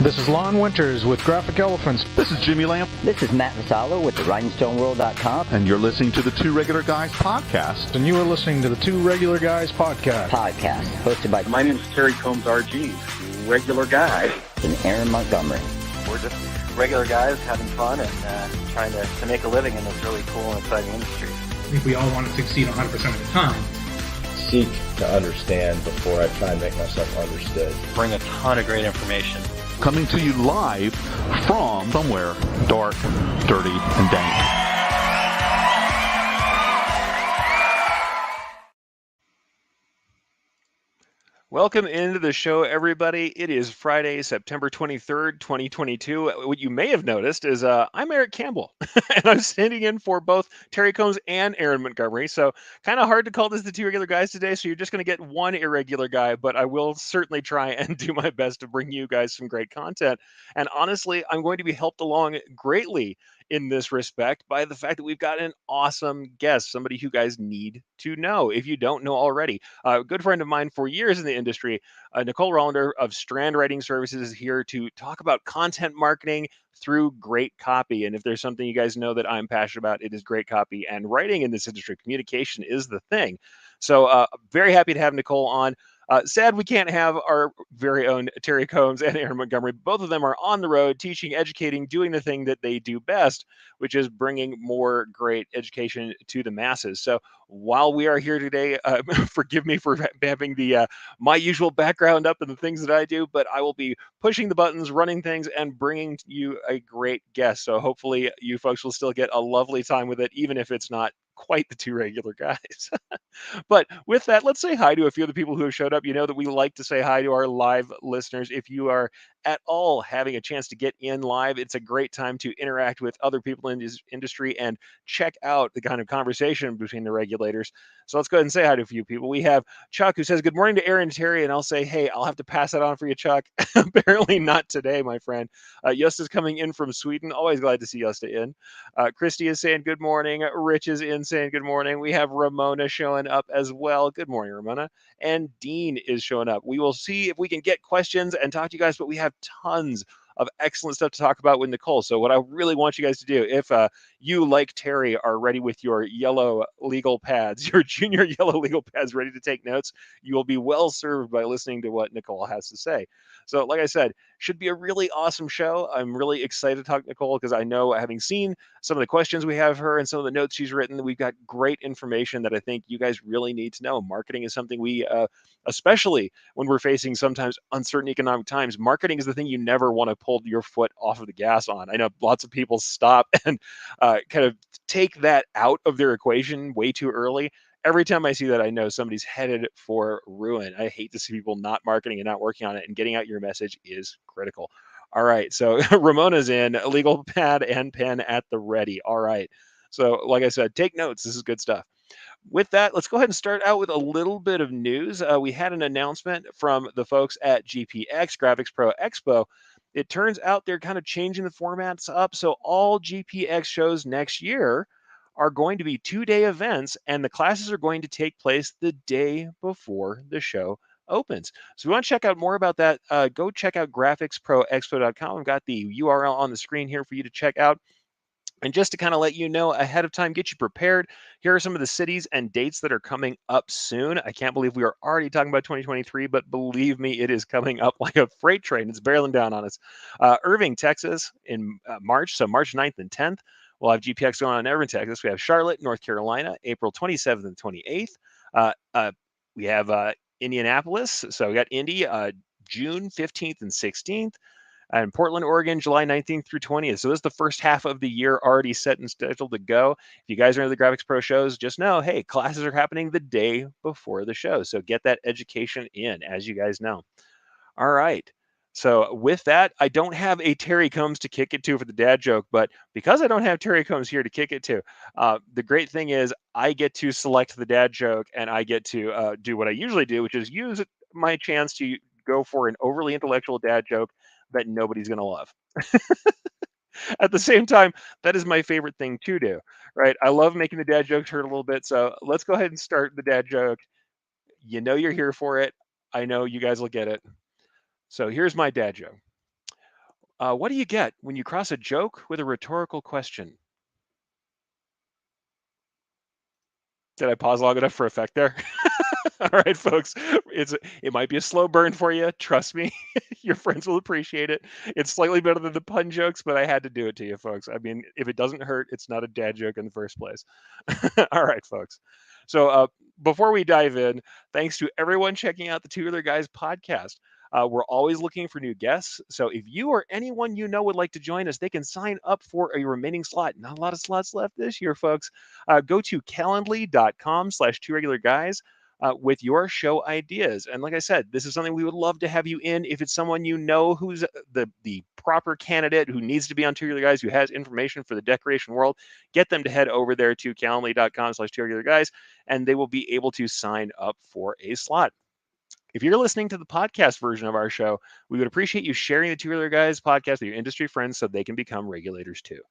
This is Lon Winters with Graphic Elephants. This is Jimmy Lamp. This is Matt Vassallo with the RhinstoneWorld.com. And you're listening to the Two Regular Guys podcast. And you are listening to the Two Regular Guys podcast. Hosted by... My name is Terry Combs, RG, regular guy. And Aaron Montgomery. We're just regular guys having fun and trying to make a living in this really cool and exciting industry. I think we all want to succeed 100% of the time. Seek to understand before I try and make myself understood. Bring a ton of great information. Coming to you live from somewhere dark, dirty, and dank. Welcome into the show, everybody. It is Friday, September 23rd, 2022. What you may have noticed is I'm Eric Campbell, and I'm standing in for both Terry Combs and Aaron Montgomery. So kind of hard to call this the Two Regular Guys today, so you're just going to get one irregular guy, but I will certainly try and do my best to bring you guys some great content. And honestly, I'm going to be helped along greatly in this respect by the fact that we've got an awesome guest, somebody who you guys need to know if you don't know already. A good friend of mine for years in the industry, Nicole Rollender of STRAND Writing Services, is here to talk about content marketing through great copy. And if there's something you guys know that I'm passionate about, it is great copy and writing in this industry. Communication is the thing. So very happy to have Nicole on. Sad we can't have our very own Terry Combs and Aaron Montgomery. Both of them are on the road teaching, educating, doing the thing that they do best, which is bringing more great education to the masses. So while we are here today, forgive me for having the my usual background up in the things that I do, but I will be pushing the buttons, running things, and bringing you a great guest. So hopefully you folks will still get a lovely time with it, even if it's not quite the Two Regular Guys. But with that, let's say hi to a few of the people who have showed up. You know that we like to say hi to our live listeners. If you are at all having a chance to get in live, it's a great time to interact with other people in this industry and check out the kind of conversation between the regulators. So let's go ahead and say hi to a few people. We have Chuck, who says, good morning to Aaron and Terry. And I'll say, hey, I'll have to pass that on for you, Chuck. Apparently not today, my friend. Josta's coming in from Sweden. Always glad to see Josta in. Christy is saying good morning. Rich is in saying good morning. We have Ramona showing up as well. Good morning, Ramona. And Dean is showing up. We will see if we can get questions and talk to you guys, but we have tons of excellent stuff to talk about with Nicole. So what I really want you guys to do, if you, like Terry, are ready with your yellow legal pads, your junior yellow legal pads ready to take notes, you will be well served by listening to what Nicole has to say. So like I said, should be a really awesome show. I'm really excited to talk to Nicole because I know, having seen some of the questions we have her and some of the notes she's written, that we've got great information that I think you guys really need to know. Marketing is something we, especially when we're facing sometimes uncertain economic times, marketing is the thing you never want to pull your foot off of the gas on. I know lots of people stop and kind of take that out of their equation way too early. Every time I see that, I know somebody's headed for ruin. I hate to see people not marketing and not working on it, and getting out your message is critical. All right, so Ramona's in, a legal pad and pen at the ready. All right, so like I said, take notes. This is good stuff. With that, let's go ahead and start out with a little bit of news. We had an announcement from the folks at GPX, Graphics Pro Expo. It turns out they're kind of changing the formats up, so all GPX shows next year are going to be 2-day events, and the classes are going to take place the day before the show opens. So if you want to check out more about that, go check out graphicsproexpo.com. I've got the URL on the screen here for you to check out. And just to kind of let you know ahead of time, get you prepared, here are some of the cities and dates that are coming up soon. I can't believe we are already talking about 2023, but believe me, it is coming up like a freight train. It's barreling down on us. Irving, Texas in March, so March 9th and 10th. We'll have GPX going on in Irving, Texas. We have Charlotte, North Carolina, April 27th and 28th. We have Indianapolis. So we got Indy, June 15th and 16th. And Portland, Oregon, July 19th through 20th. So this is the first half of the year already set and scheduled to go. If you guys are into the Graphics Pro shows, just know, hey, classes are happening the day before the show. So get that education in, as you guys know. All right. So with that, I don't have a Terry Combs to kick it to for the dad joke, but because I don't have Terry Combs here to kick it to, the great thing is I get to select the dad joke, and I get to do what I usually do, which is use my chance to go for an overly intellectual dad joke that nobody's going to love. At the same time, that is my favorite thing to do, right? I love making the dad jokes hurt a little bit. So let's go ahead and start the dad joke. You know you're here for it. I know you guys will get it. So here's my dad joke. What do you get when you cross a joke with a rhetorical question? Did I pause long enough for effect there? All right, folks, it might be a slow burn for you. Trust me, your friends will appreciate it. It's slightly better than the pun jokes, but I had to do it to you, folks. I mean, if it doesn't hurt, it's not a dad joke in the first place. All right, folks. So before we dive in, thanks to everyone checking out the Two Other Guys podcast. We're always looking for new guests. So if you or anyone you know would like to join us, they can sign up for a remaining slot. Not a lot of slots left this year, folks. Go to calendly.com/2regularguys with your show ideas. And like I said, this is something we would love to have you in. If it's someone you know who's the proper candidate who needs to be on Two Regular Guys, who has information for the decoration world, get them to head over there to calendly.com/2regularguys, and they will be able to sign up for a slot. If you're listening to the podcast version of our show, we would appreciate you sharing the Two Regular Guys podcast with your industry friends so they can become regulators too.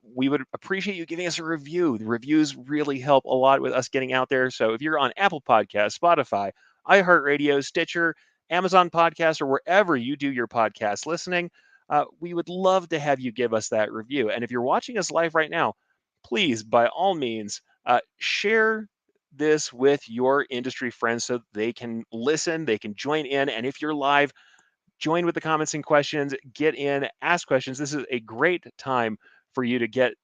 We would appreciate you giving us a review. The reviews really help a lot with us getting out there. So if you're on Apple Podcasts, Spotify, iHeartRadio, Stitcher, Amazon Podcasts, or wherever you do your podcast listening, we would love to have you give us that review. And if you're watching us live right now, please, by all means, share this with your industry friends so they can listen, they can join in. And if you're live, join with the comments and questions, get in, ask questions. This is a great time for you to get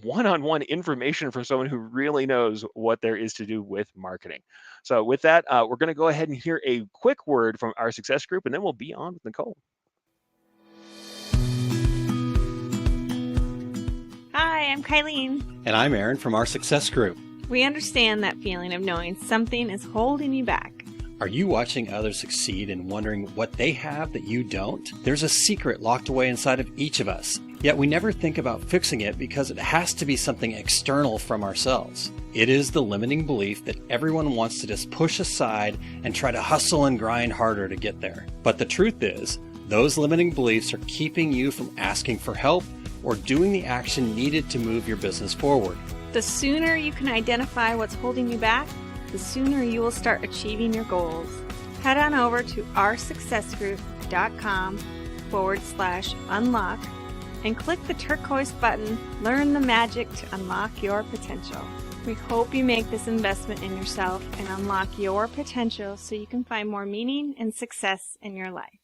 one-on-one information from someone who really knows what there is to do with marketing. So with that, we're going to go ahead and hear a quick word from our success group, and then we'll be on with Nicole. Hi, I'm Kylene. And I'm Aaron from our success group. We understand that feeling of knowing something is holding you back. Are you watching others succeed and wondering what they have that you don't? There's a secret locked away inside of each of us, yet we never think about fixing it because it has to be something external from ourselves. It is the limiting belief that everyone wants to just push aside and try to hustle and grind harder to get there. But the truth is, those limiting beliefs are keeping you from asking for help or doing the action needed to move your business forward. The sooner you can identify what's holding you back, the sooner you will start achieving your goals. Head on over to oursuccessgroup.com/unlock and click the turquoise button, Learn the Magic to Unlock Your Potential. We hope you make this investment in yourself and unlock your potential so you can find more meaning and success in your life.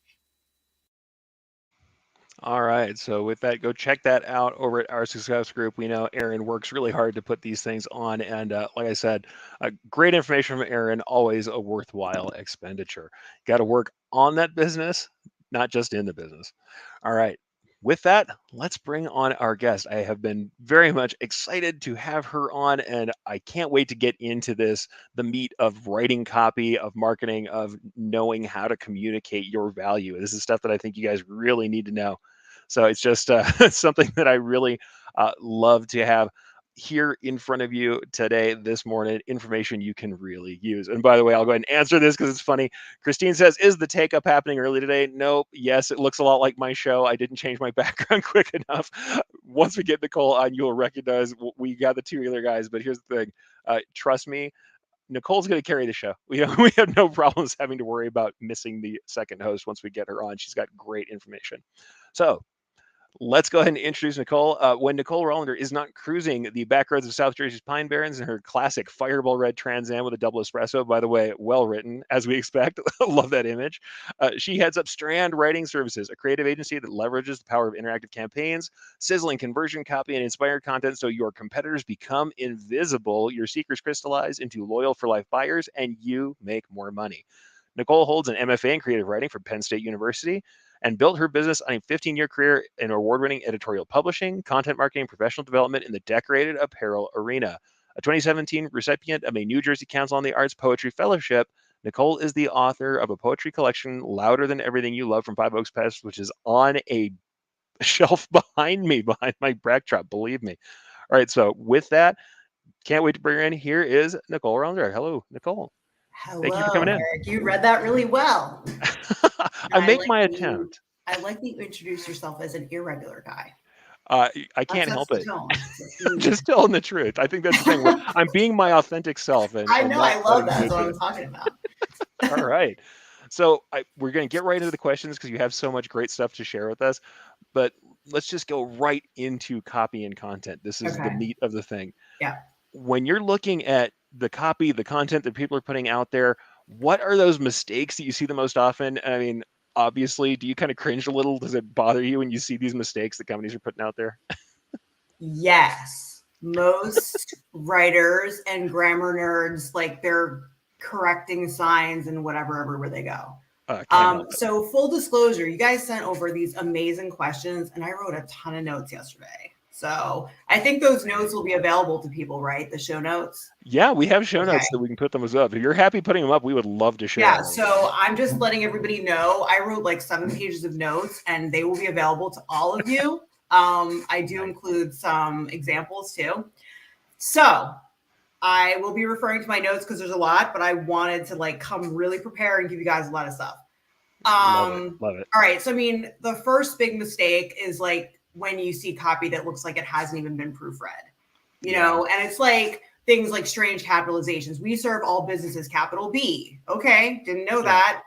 All right. So with that, go check that out over at our success group. We know Aaron works really hard to put these things on. And like I said, great information from Aaron, always a worthwhile expenditure. Got to work on that business, not just in the business. All right. With that, let's bring on our guest. I have been very much excited to have her on, and I can't wait to get into this, the meat of writing copy, of marketing, of knowing how to communicate your value. This is stuff that I think you guys really need to know. So it's just something that I really love to have here in front of you today, this morning, information you can really use. And by the way, I'll go ahead and answer this because it's funny. Christine says, is the take up happening early today? Nope. Yes, it looks a lot like my show. I didn't change my background quick enough. Once we get Nicole on, you'll recognize we got the Two Other Guys. But here's the thing. Trust me, Nicole's going to carry the show. We have no problems having to worry about missing the second host once we get her on. She's got great information. So let's go ahead and introduce Nicole. When Nicole Rollender is not cruising the back roads of South Jersey's Pine Barrens in her classic Fireball Red Trans Am with a double espresso, by the way, well written, as we expect. Love that image. She heads up Strand Writing Services, a creative agency that leverages the power of interactive campaigns, sizzling conversion copy, and inspired content so your competitors become invisible, your seekers crystallize into loyal for life buyers, and you make more money. Nicole holds an MFA in creative writing from Penn State University and built her business on a 15-year career in award-winning editorial publishing, content marketing, and professional development in the decorated apparel arena. A 2017 recipient of a New Jersey Council on the Arts Poetry Fellowship, Nicole is the author of a poetry collection, Louder Than Everything You Love from Five Oaks Press, which is on a shelf behind me, behind my backdrop, believe me. All right, so with that, can't wait to bring her in. Here is Nicole Rollender. Hello, Nicole. Hello, thank you for coming Eric. in. You read that really well. I make my attempt. I like that you introduce yourself as an irregular guy. I can't help it. Just telling the truth. I think that's the thing. I'm being my authentic self. And I know. I love that. That's what I'm talking about. All right. So we're going to get right into the questions because you have so much great stuff to share with us. But let's just go right into copy and content. This is the meat of the thing. Yeah. When you're looking at the copy, the content that people are putting out there, what are those mistakes that you see the most often? I mean, obviously, do you kind of cringe a little? Does it bother you when you see these mistakes that companies are putting out there? Yes. Most writers and grammar nerds, like, they're correcting signs and whatever everywhere they go. So full disclosure, you guys sent over these amazing questions and I wrote a ton of notes yesterday. So I think those notes will be available to people, right? The show notes. Yeah, we have show notes that we can put them up. If you're happy putting them up, we would love to share. Yeah, so I'm just letting everybody know I wrote like 7 pages of notes and they will be available to all of you. I do include some examples too. So I will be referring to my notes because there's a lot, but I wanted to like come really prepared and give you guys a lot of stuff. Love it. All right. So, I mean, the first big mistake is like when you see copy that looks like it hasn't even been proofread, you know, and it's like things like strange capitalizations. We serve all businesses, capital B. Okay. Didn't know that.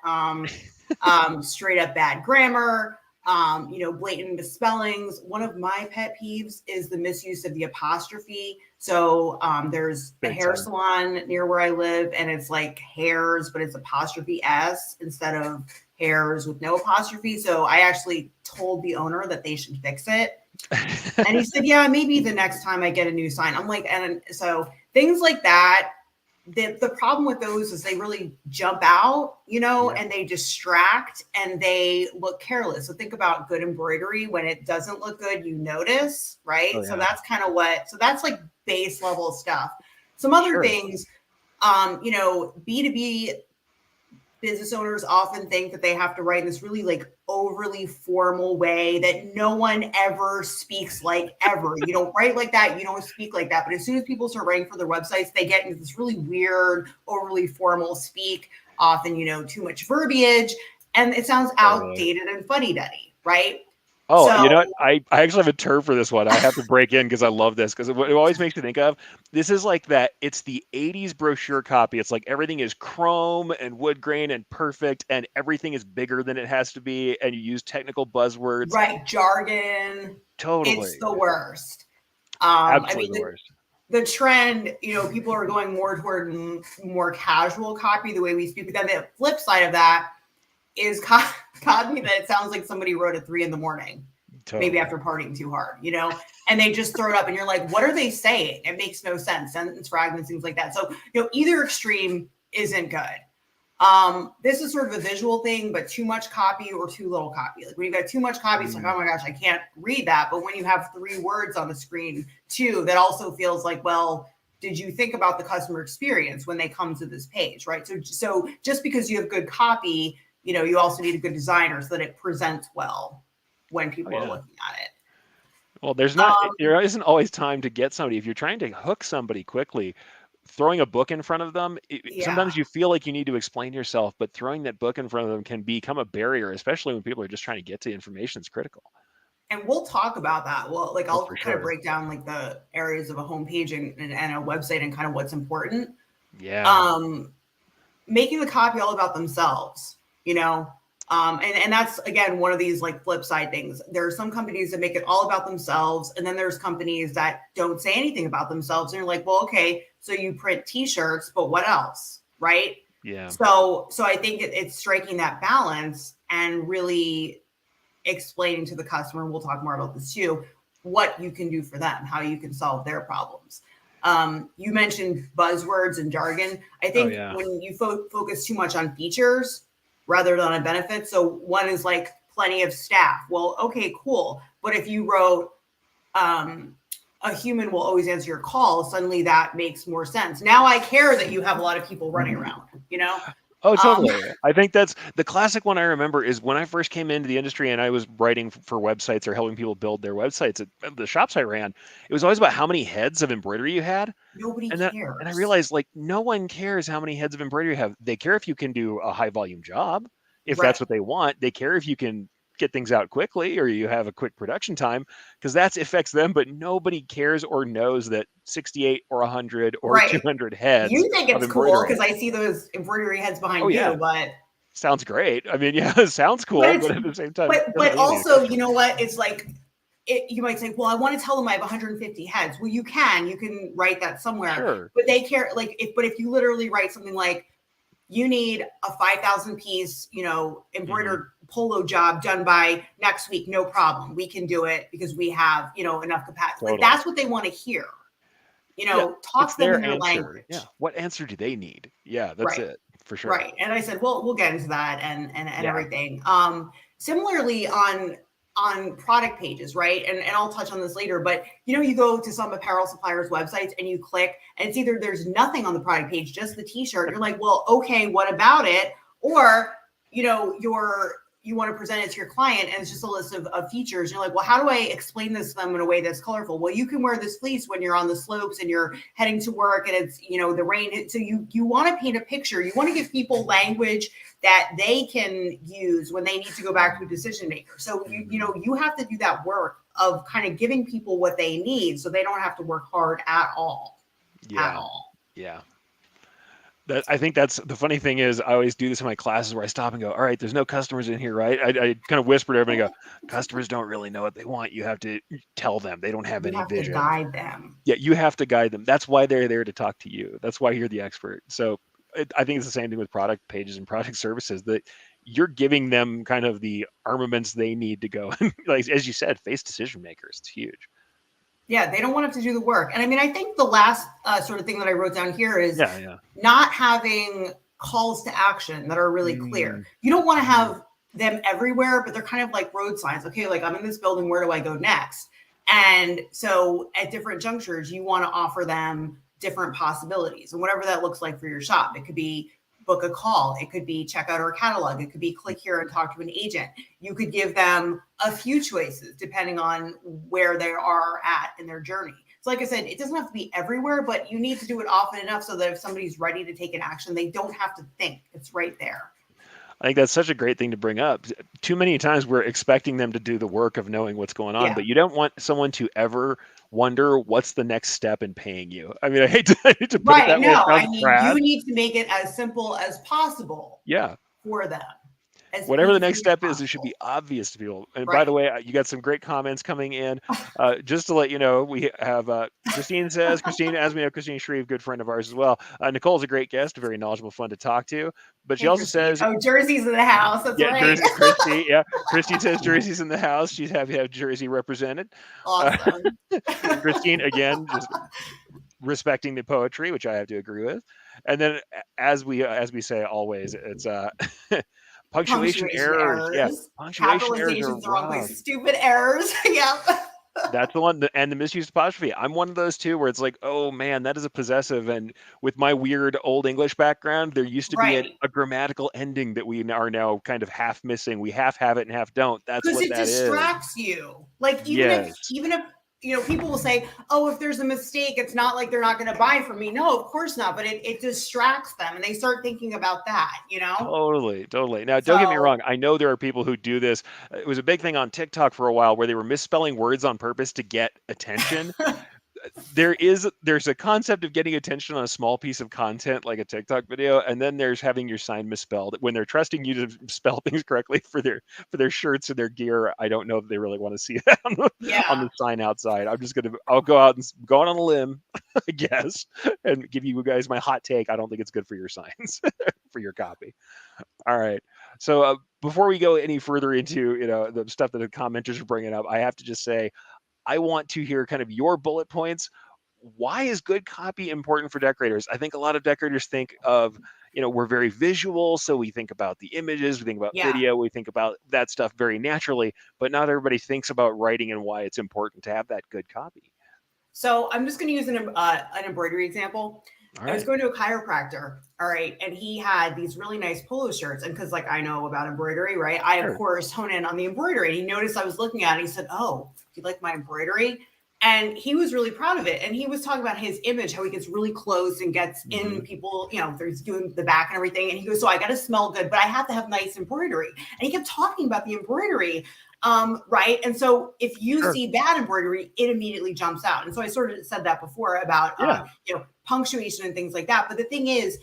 Straight up bad grammar, you know, blatant misspellings. One of my pet peeves is the misuse of the apostrophe. So there's a hair salon near where I live and it's like hairs, but it's apostrophe S instead of hairs with no apostrophe. So I actually told the owner that they should fix it. And he said, yeah, maybe the next time I get a new sign. I'm like, and so things like that, the problem with those is they really jump out, you know, and they distract and they look careless. So think about good embroidery. When it doesn't look good, you notice, right? So that's kind of so that's like base level stuff. Some other things, you know, B2B business owners often think that they have to write in this really like overly formal way that no one ever speaks like ever. You don't write like that. You don't speak like that. But as soon as people start writing for their websites, they get into this really weird, overly formal speak, often, you know, too much verbiage, and it sounds outdated and fuddy-duddy, right? Oh, so, you know what? I actually have a term for this one. I have to break in because I love this because it always makes me think of this is like that. It's the 80s brochure copy. It's like everything is chrome and wood grain and perfect and everything is bigger than it has to be. And you use technical buzzwords. Right. Jargon. Totally. It's the worst. Absolutely the worst. The trend, you know, people are going more toward more casual copy the way we speak. But then the flip side of that is copy that it sounds like somebody wrote at 3 a.m, maybe after partying too hard, you know, and they just throw it up and you're like, what are they saying? It makes no sense. Sentence fragments, things like that. So, you know, either extreme isn't good. This is sort of a visual thing, but too much copy or too little copy. Like when you've got too much copy, it's like, oh my gosh, I can't read that. But when you have 3 words on the screen too, that also feels like, well, did you think about the customer experience when they come to this page, right? So just because you have good copy, you know, you also need a good designer so that it presents well when people are looking at it. Well, there isn't always time to get somebody. If you're trying to hook somebody quickly, throwing a book in front of them, sometimes you feel like you need to explain yourself, but throwing that book in front of them can become a barrier, especially when people are just trying to get to information that's critical. And we'll talk about that. Well, like I'll kind of break down like the areas of a homepage and a website and kind of what's important. Yeah. Making the copy all about themselves. You know, and that's, again, one of these like flip side things. There are some companies that make it all about themselves. And then there's companies that don't say anything about themselves. And you're like, well, okay, so you print t-shirts, but what else? Right. Yeah. So I think it's striking that balance and really explaining to the customer, and we'll talk more about this too, what you can do for them, how you can solve their problems. You mentioned buzzwords and jargon. I think when you focus too much on features rather than on benefits. So one is like plenty of staff. Well, okay, cool. But if you wrote a human will always answer your call, suddenly that makes more sense. Now I care that you have a lot of people running around, you know? Oh, totally. I think that's the classic one I remember is when I first came into the industry and I was writing for websites or helping people build their websites at the shops I ran. It was always about how many heads of embroidery you had. Nobody cares. And I realized like no one cares how many heads of embroidery you have. They care if you can do a high volume job, if that's what they want. They care if you can get things out quickly or you have a quick production time because that affects them, but nobody cares or knows that 68 or 100 or 200 heads. You think it's cool because I see those embroidery heads behind you, but Sounds great. I mean, yeah, it sounds cool, but at the same time, but also, you know what? It's like, you might say, well, I want to tell them I have 150 heads. Well, you can write that somewhere, Sure. but they care. Like, if you literally write something like, you need a 5,000 piece, embroidered polo job done by next week, no problem. We can do it because we have, enough capacity. Totally. Like, that's what they want to hear. Talk to them in their language. Yeah. What answer do they need? Yeah, that's it for sure. Right. And I said, well, we'll get into that and everything. Similarly on product pages, right? And I'll touch on this later, but you go to some apparel suppliers' websites and you click, and it's either there's nothing on the product page, just the t-shirt. You're like, well, okay, what about it? Or, you want to present it to your client and it's just a list of features. You're like, well, how do I explain this to them in a way that's colorful? Well, you can wear this fleece when you're on the slopes and you're heading to work and it's, the rain. So you want to paint a picture. You want to give people language that they can use when they need to go back to a decision maker. So you have to do that work of kind of giving people what they need so they don't have to work hard at all. Yeah. At all. Yeah. I think that's the funny thing is I always do this in my classes where I stop and go, all right, there's no customers in here, right? I kind of whisper to everybody, go, customers don't really know what they want. You have to tell them. They don't have any vision. You have to guide them. Yeah, you have to guide them. That's why they're there to talk to you. That's why you're the expert. So I think it's the same thing with product pages and product services, that you're giving them kind of the armaments they need to go, like, as you said, face decision makers. It's huge. Yeah, they don't want to do the work. And I mean, I think the last sort of thing that I wrote down here is not having calls to action that are really clear. You don't want to have them everywhere, but they're kind of like road signs. Okay, like I'm in this building, where do I go next? And so at different junctures, you want to offer them different possibilities and whatever that looks like for your shop. It could be book a call. It could be check out our catalog. It could be click here and talk to an agent. You could give them a few choices depending on where they are at in their journey. So like I said, it doesn't have to be everywhere, but you need to do it often enough so that if somebody's ready to take an action, they don't have to think. It's right there. I think that's such a great thing to bring up. Too many times we're expecting them to do the work of knowing what's going on, but you don't want someone to ever wonder what's the next step in paying you. I mean, I hate to put it that way. I mean, you need to make it as simple as possible. Yeah. For them. Whatever the next step is, it should be obvious to people. And by the way, you got some great comments coming in. Just to let you know, we have Christine says, as we know, Christine Shreve, good friend of ours as well. Nicole's a great guest, very knowledgeable, fun to talk to. But she also says, Jersey's in the house. That's right. Christy, Christy says Jersey's in the house. She's happy to have Jersey represented. Awesome. Christine, again, just respecting the poetry, which I have to agree with. And then, as we say always, it's punctuation errors. Yeah, punctuation errors are wrong place. Stupid errors. Yep. That's the one, and the misused apostrophe. I'm one of those too, where it's like, oh man, that is a possessive. And with my weird old English background, there used to be a grammatical ending that we are now kind of half missing. We half have it and half don't. That's what that is. Because it distracts you. Like even if people will say, oh, if there's a mistake, it's not like they're not going to buy from me. No, of course not. But it distracts them and they start thinking about that, Totally. Now, don't get me wrong. I know there are people who do this. It was a big thing on TikTok for a while where they were misspelling words on purpose to get attention. There's a concept of getting attention on a small piece of content like a TikTok video, and then there's having your sign misspelled. When they're trusting you to spell things correctly for their shirts and their gear, I don't know if they really want to see that on the sign outside. I'll go out and go out on a limb, I guess, and give you guys my hot take. I don't think it's good for your signs, for your copy. All right. So before we go any further into the stuff that the commenters are bringing up, I have to just say, I want to hear kind of your bullet points. Why is good copy important for decorators? I think a lot of decorators think of, we're very visual. So we think about the images, we think about video, we think about that stuff very naturally, but not everybody thinks about writing and why it's important to have that good copy. So I'm just going to use an embroidery example. Right. I was going to a chiropractor, all right, and he had these really nice polo shirts. And because I know about embroidery, right, I, of course, hone in on the embroidery. And he noticed I was looking at it. He said, oh, do you like my embroidery? And he was really proud of it. And he was talking about his image, how he gets really close and gets in people, he's doing the back and everything. And he goes, so I got to smell good, but I have to have nice embroidery. And he kept talking about the embroidery. Right. And so if you see bad embroidery, it immediately jumps out. And so I sort of said that before about, punctuation and things like that. But the thing is,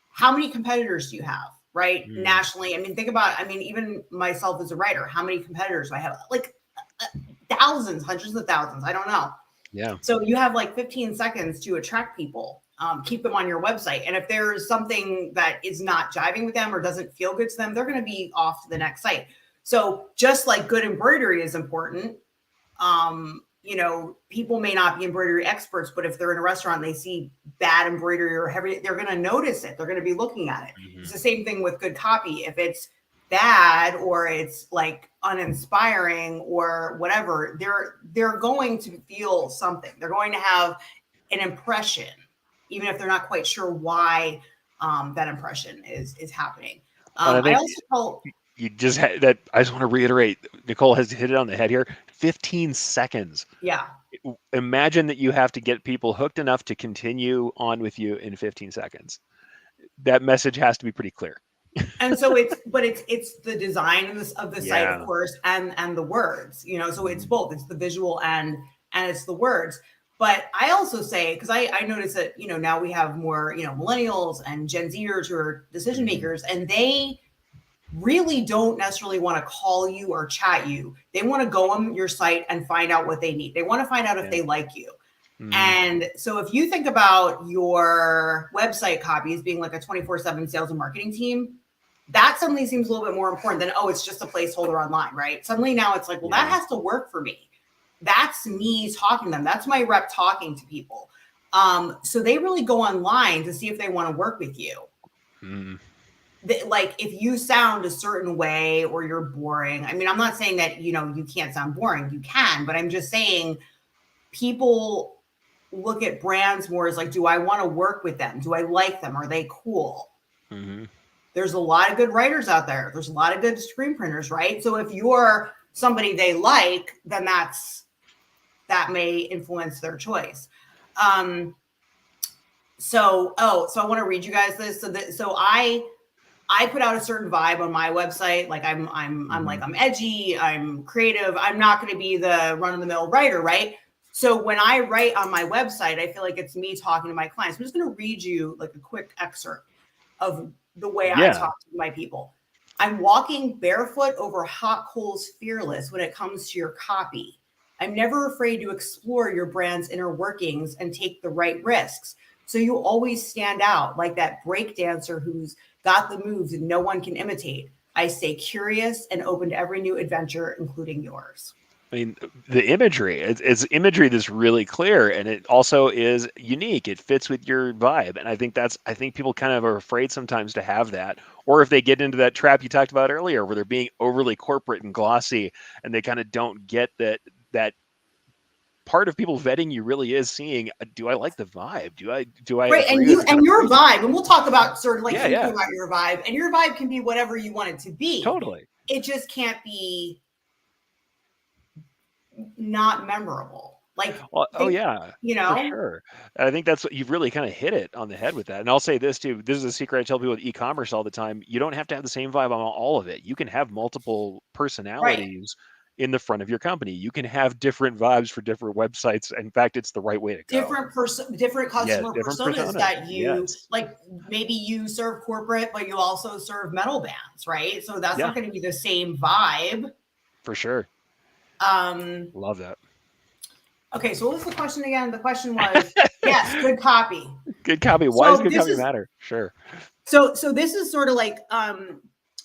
how many competitors do you have? right? Nationally. I mean, think about, even myself as a writer, how many competitors do I have? Like thousands, hundreds of thousands. I don't know. Yeah. So you have like 15 seconds to attract people, keep them on your website. And if there's something that is not jiving with them or doesn't feel good to them, they're going to be off to the next site. So just like good embroidery is important, people may not be embroidery experts, but if they're in a restaurant and they see bad embroidery or heavy, they're going to notice it. They're going to be looking at it. It's the same thing with good copy. If it's bad or it's like uninspiring or whatever, they're going to feel something. They're going to have an impression, even if they're not quite sure why that impression is happening. I also felt you just had that. I just want to reiterate, Nicole has hit it on the head here. 15 seconds. Yeah. Imagine that you have to get people hooked enough to continue on with you in 15 seconds. That message has to be pretty clear. And so it's the design of the site, of course, and the words, so it's both, it's the visual and it's the words. But I also say, because I notice that, now we have more, millennials and Gen Zers who are decision makers, and they really don't necessarily want to call you or chat you. They want to go on your site and find out what they need. They want to find out if they like you. And so if you think about your website copy as being like a 24/7 sales and marketing team, that suddenly seems a little bit more important than, oh, it's just a placeholder online, right? Suddenly now it's like, well, that has to work for me. That's me talking to them. That's my rep talking to people. So they really go online to see if they want to work with you. Like if you sound a certain way or you're boring. I'm not saying that, you can't sound boring. You can, but I'm just saying people look at brands more as like, do I want to work with them? Do I like them? Are they cool? There's a lot of good writers out there. There's a lot of good screen printers, right? So if you're somebody they like, then that may influence their choice. So I want to read you guys this. So I put out a certain vibe on my website. Like I'm edgy, I'm creative. I'm not going to be the run-of-the-mill writer, right? So when I write on my website, I feel like it's me talking to my clients. I'm just going to read you like a quick excerpt of the way I talk to my people. I'm walking barefoot over hot coals, fearless when it comes to your copy. I'm never afraid to explore your brand's inner workings and take the right risks. So you always stand out like that break dancer who's got the moves and no one can imitate. I stay curious and open to every new adventure, including yours. The imagery, it's imagery that's really clear, and it also is unique. It fits with your vibe. And I think people kind of are afraid sometimes to have that, or if they get into that trap you talked about earlier, where they're being overly corporate and glossy, and they kind of don't get that part of people vetting you really is seeing, do I like the vibe? Do I right? And your vibe, and we'll talk about sort of like thinking about your vibe, and your vibe can be whatever you want it to be. Totally. It just can't be not memorable. Like, well, for sure. I think that's what you've really kind of hit it on the head with that. And I'll say this too. This is a secret I tell people with e-commerce all the time. You don't have to have the same vibe on all of it. You can have multiple personalities in the front of your company. You can have different vibes for different websites. In fact, it's the right way to go. Different customer personas that you like. Maybe you serve corporate, but you also serve metal bands, right? So that's not going to be the same vibe. For sure. Love that. Okay, so what was the question again? The question was, yes, good copy. Good copy. Why does good copy matter? Sure. So this is sort of like,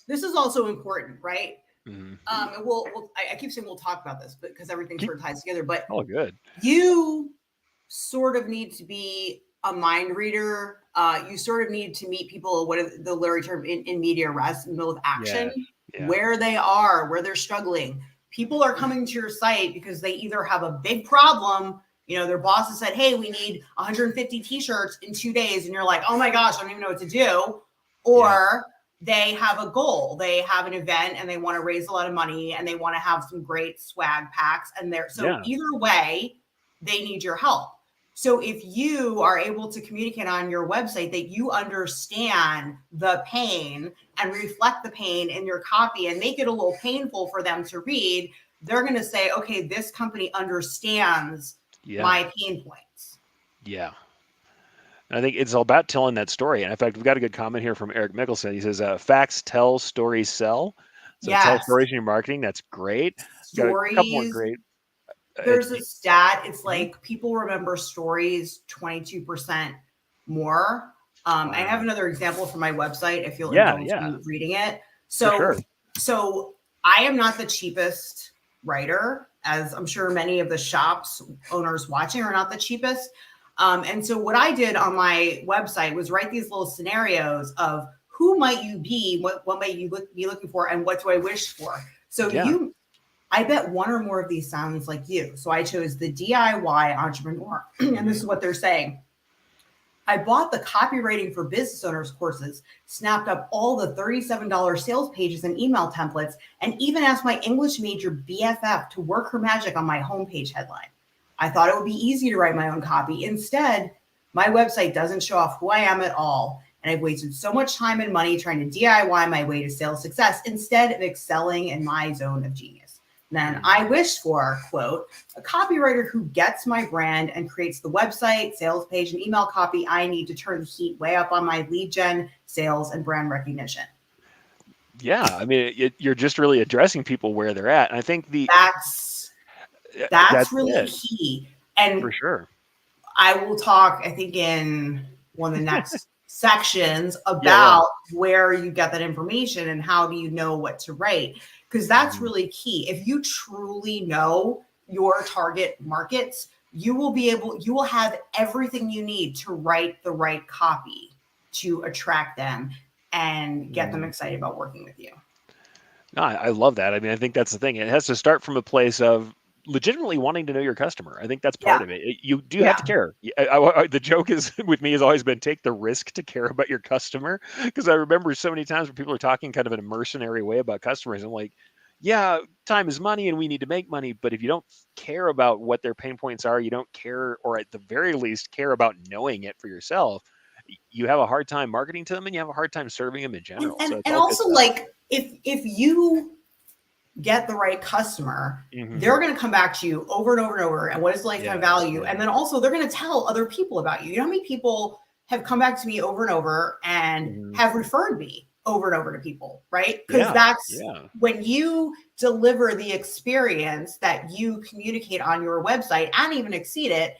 this is also important, right? I keep saying we'll talk about this, because everything sort of ties together. But good. You sort of need to be a mind reader. You sort of need to meet people. What is the literary term in media res, in the middle of action, where they are, where they're struggling. People are coming to your site because they either have a big problem. Their boss has said, "Hey, we need 150 t-shirts in 2 days," and you're like, "Oh my gosh, I don't even know what to do," or they have a goal. They have an event and they want to raise a lot of money and they want to have some great swag packs. And either way, they need your help. So if you are able to communicate on your website that you understand the pain and reflect the pain in your copy and make it a little painful for them to read, they're going to say, okay, this company understands my pain points. Yeah. I think it's all about telling that story. And in fact, we've got a good comment here from Eric Mickelson. He says, facts tell, stories sell. So tell Yes. stories in your marketing. That's great. Got a couple more Stories. great. There's a stat. It's like people remember stories 22% more. I have another example from my website if you'll indulge me reading it. So I am not the cheapest writer, as I'm sure many of the shops owners watching are not the cheapest. And so what I did on my website was write these little scenarios of who might you be, what might you be looking for, and what do I wish for? So I bet one or more of these sounds like you. So I chose the DIY entrepreneur. And this is what they're saying. I bought the Copywriting for Business Owners courses, snapped up all the $37 sales pages and email templates, and even asked my English major BFF to work her magic on my homepage headline. I thought it would be easy to write my own copy. Instead, my website doesn't show off who I am at all. And I've wasted so much time and money trying to DIY my way to sales success instead of excelling in my zone of genius. Then I wish for, quote, a copywriter who gets my brand and creates the website, sales page, and email copy I need to turn the heat way up on my lead gen, sales, and brand recognition. Yeah, I mean, you're just really addressing people where they're at. And I think that's really key. And for sure, I will talk, I think, in one of the next sections about where you get that information and how do you know what to write. Because that's really key. If you truly know your target markets, you will have everything you need to write the right copy to attract them and get them excited about working with you. No, I love that. I mean, I think that's the thing. It has to start from a place of legitimately wanting to know your customer. I think that's part of it. You do have to care. The joke is with me has always been take the risk to care about your customer. Because I remember so many times when people are talking kind of in a mercenary way about customers. I'm like, yeah, time is money and we need to make money. But if you don't care about what their pain points are, you don't care, or at the very least care about knowing it for yourself, you have a hard time marketing to them and you have a hard time serving them in general. And also, like, if you get the right customer, they're going to come back to you over and over and over. And what is lifetime value? And then also they're going to tell other people about you. You know how many people have come back to me over and over and have referred me over and over to people, right? Because that's when you deliver the experience that you communicate on your website and even exceed it,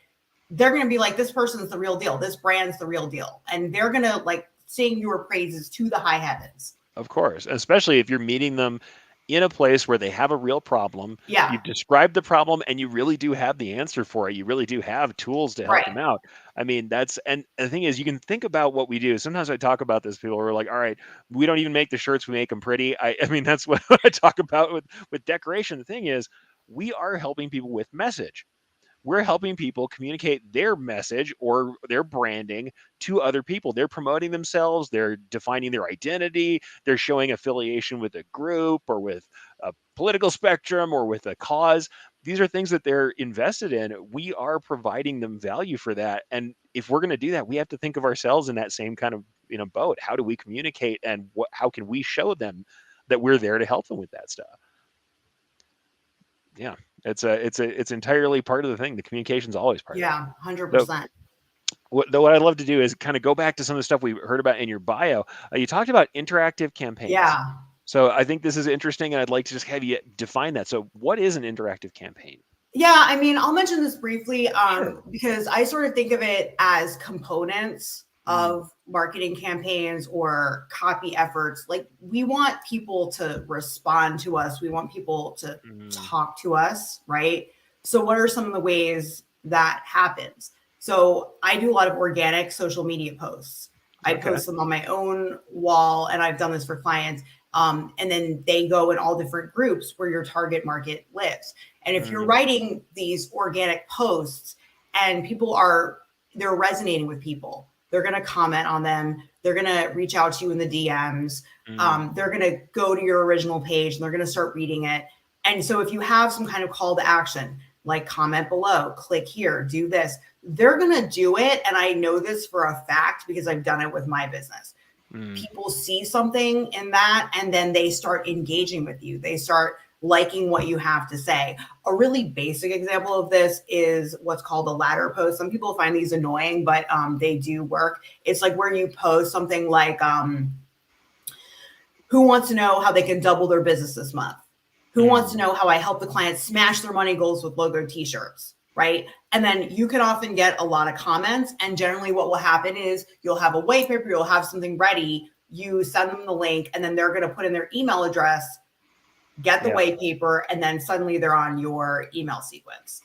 they're going to be like, this person's the real deal. This brand's the real deal. And they're going to like sing your praises to the high heavens. Of course, especially if you're meeting them in a place where they have a real problem. Yeah. You've described the problem and you really do have the answer for it. You really do have tools to help them out. I mean, and the thing is, you can think about what we do. Sometimes I talk about this, people are like, all right, we don't even make the shirts, we make them pretty. I mean, that's what I talk about with decoration. The thing is, we are helping people with message. We're helping people communicate their message or their branding to other people. They're promoting themselves. They're defining their identity. They're showing affiliation with a group or with a political spectrum or with a cause. These are things that they're invested in. We are providing them value for that. And if we're going to do that, we have to think of ourselves in that same kind of boat. How do we communicate and how can we show them that we're there to help them with that stuff? Yeah. It's entirely part of the thing. The communication's always part of it. Yeah, 100%. What I'd love to do is kind of go back to some of the stuff we heard about in your bio. You talked about interactive campaigns. Yeah. So I think this is interesting, and I'd like to just have you define that. So what is an interactive campaign? Yeah, I mean, I'll mention this briefly because I sort of think of it as components of marketing campaigns or copy efforts. Like, we want people to respond to us. We want people to talk to us, right? So what are some of the ways that happens? So I do a lot of organic social media posts. I post them on my own wall, and I've done this for clients. And then they go in all different groups where your target market lives. And if you're writing these organic posts and they're resonating with people, they're going to comment on them. They're going to reach out to you in the DMs. They're going to go to your original page and they're going to start reading it. And so if you have some kind of call to action, like comment below, click here, do this, they're going to do it. And I know this for a fact because I've done it with my business. People see something in that and then they start engaging with you. They start liking what you have to say. A really basic example of this is what's called a ladder post. Some people find these annoying, but they do work. It's like where you post something like, who wants to know how they can double their business this month? Who wants to know how I help the client smash their money goals with logo t-shirts, right? And then you can often get a lot of comments. And generally what will happen is you'll have a white paper, you'll have something ready, you send them the link, and then they're going to put in their email address, get the white paper, and then suddenly they're on your email sequence.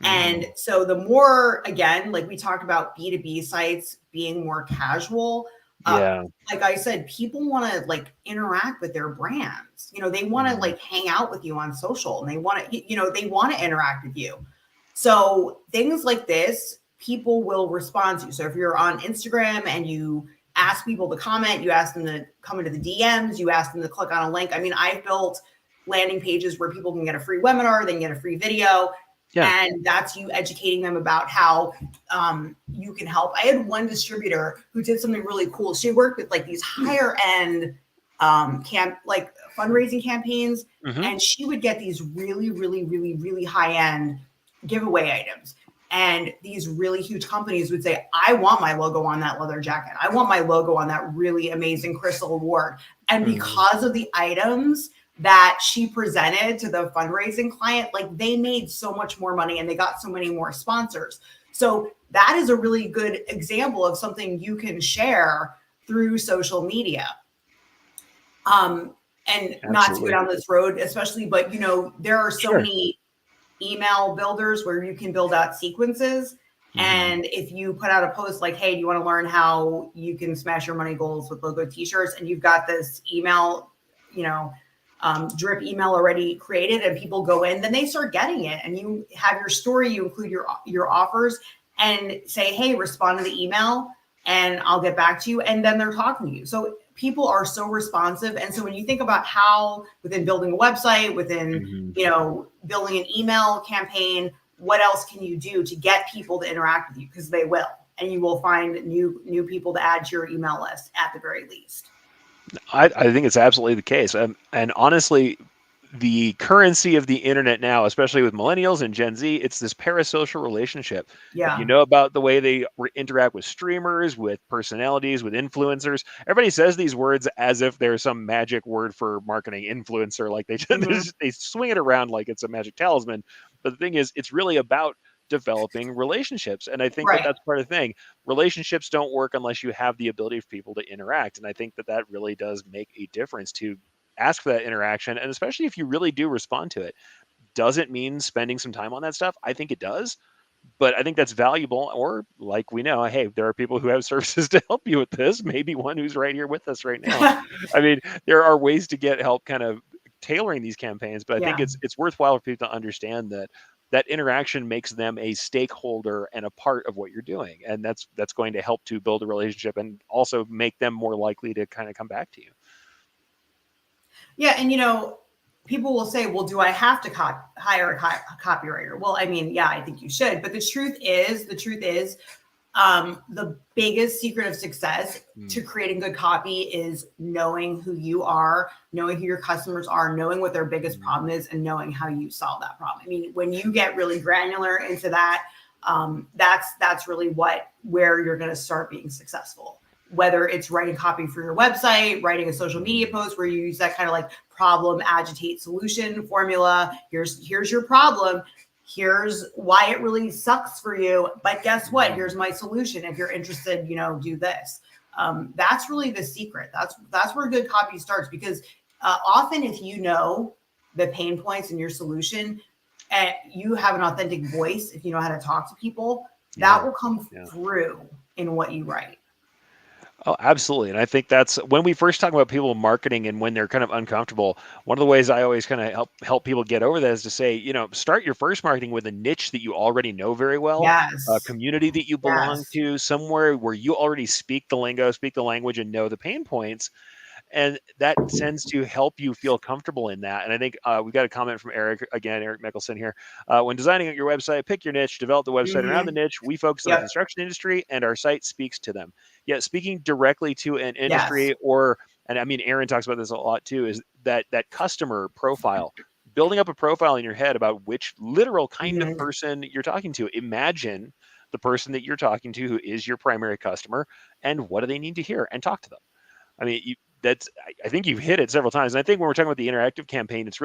And so the more, again, like we talked about B2B sites being more casual, like I said, people want to like interact with their brands. You know, they want to like hang out with you on social, and they want to, you know, they want to interact with you. So things like this, people will respond to. So if you're on Instagram and you ask people to comment, you ask them to come into the DMs, you ask them to click on a link. I mean, I've built landing pages where people can get a free webinar, they can get a free video. And that's you educating them about how you can help. I had one distributor who did something really cool. She worked with like these higher end like fundraising campaigns, and she would get these really high end giveaway items. And these really huge companies would say, I want my logo on that leather jacket. I want my logo on that really amazing crystal award. And because of the items that she presented to the fundraising client, like they made so much more money and they got so many more sponsors. So that is a really good example of something you can share through social media. And not to go down this road, especially, but you know, there are so many email builders where you can build out sequences. And if you put out a post like, hey, do you want to learn how you can smash your money goals with logo t-shirts? And you've got this email, you know, drip email already created, and people go in, then they start getting it. And you have your story, you include your offers, and say, hey, respond to the email and I'll get back to you. And then they're talking to you. So people are so responsive. And so when you think about how within building a website, within, you know, building an email campaign, what else can you do to get people to interact with you? Because they will, and you will find new people to add to your email list at the very least. I think it's absolutely the case. And honestly, the currency of the internet now, especially with millennials and Gen Z, it's this parasocial relationship. Yeah. You know about the way they interact with streamers, with personalities, with influencers. Everybody says these words as if there's some magic word for marketing, influencer. Like they swing it around like it's a magic talisman. But the thing is, it's really about developing relationships. And I think that that's part of the thing. Relationships don't work unless you have the ability for people to interact. And I think that really does make a difference to ask for that interaction. And especially if you really do respond to it. Does it mean spending some time on that stuff? I think it does. But I think that's valuable. Or like we know, hey, there are people who have services to help you with this. Maybe one who's right here with us right now. I mean, there are ways to get help kind of tailoring these campaigns. But I think it's worthwhile for people to understand that interaction makes them a stakeholder and a part of what you're doing. And that's going to help to build a relationship and also make them more likely to kind of come back to you. Yeah. And, you know, people will say, well, do I have to hire a copywriter? Well, I mean, yeah, I think you should. But the truth is, the biggest secret of success to creating good copy is knowing who you are, knowing who your customers are, knowing what their biggest problem is, and knowing how you solve that problem. I mean, when you get really granular into that, that's really where you're going to start being successful. Whether it's writing copy for your website, writing a social media post where you use that kind of like problem, agitate, solution formula. Here's your problem. Here's why it really sucks for you. But guess what? Here's my solution. If you're interested, you know, do this. That's really the secret. That's where good copy starts, because often if you know the pain points in your solution and you have an authentic voice, if you know how to talk to people, that will come through in what you write. Oh, absolutely. And I think that's when we first talk about people marketing and when they're kind of uncomfortable. One of the ways I always kind of help people get over that is to say, you know, start your first marketing with a niche that you already know very well, a community that you belong to, somewhere where you already speak the lingo, speak the language, and know the pain points. And that tends to help you feel comfortable in that. And I think we got a comment from Eric Mickelson here. When designing your website, pick your niche, develop the website around the niche. We focus on the construction industry, and our site speaks to them. Yet speaking directly to an industry and I mean, Aaron talks about this a lot too, is that customer profile. building up a profile in your head about which literal kind of person you're talking to. Imagine the person that you're talking to who is your primary customer, and what do they need to hear, and talk to them. I mean, I think you've hit it several times. And I think when we're talking about the interactive campaign, it's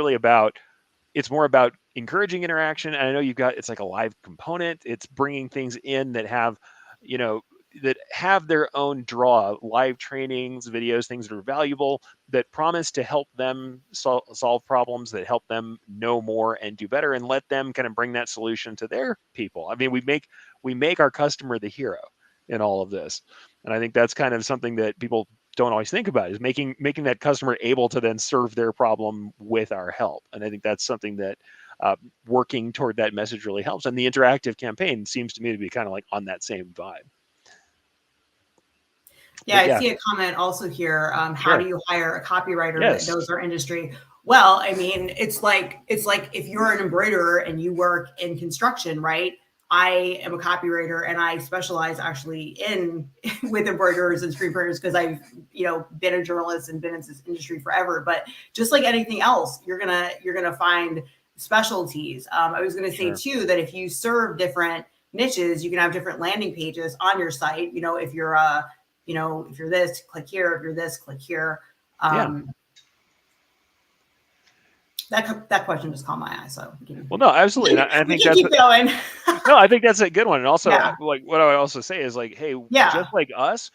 more about encouraging interaction. And I know it's like a live component. It's bringing things in that have, that have their own draw, live trainings, videos, things that are valuable, that promise to help them solve problems, that help them know more and do better, and let them kind of bring that solution to their people. I mean, we make our customer the hero in all of this. And I think that's kind of something that people don't always think about, is making that customer able to then serve their problem with our help. And I think that's something that working toward that message really helps. And the interactive campaign seems to me to be kind of like on that same vibe. Yeah, I see a comment also here. How do you hire a copywriter that knows our industry? Well, I mean, it's like if you're an embroiderer and you work in construction, right? I am a copywriter, and I specialize actually with embroiderers and screen printers, because I've been a journalist and been in this industry forever. But just like anything else, you're gonna find specialties. I was gonna say too that if you serve different niches, you can have different landing pages on your site. If you're if you're this, click here. If you're this, click here. That question just caught my eye. So well, no, absolutely. I think that's keep going. No, I think that's a good one. And also, like what I would also say is like, hey, just like us,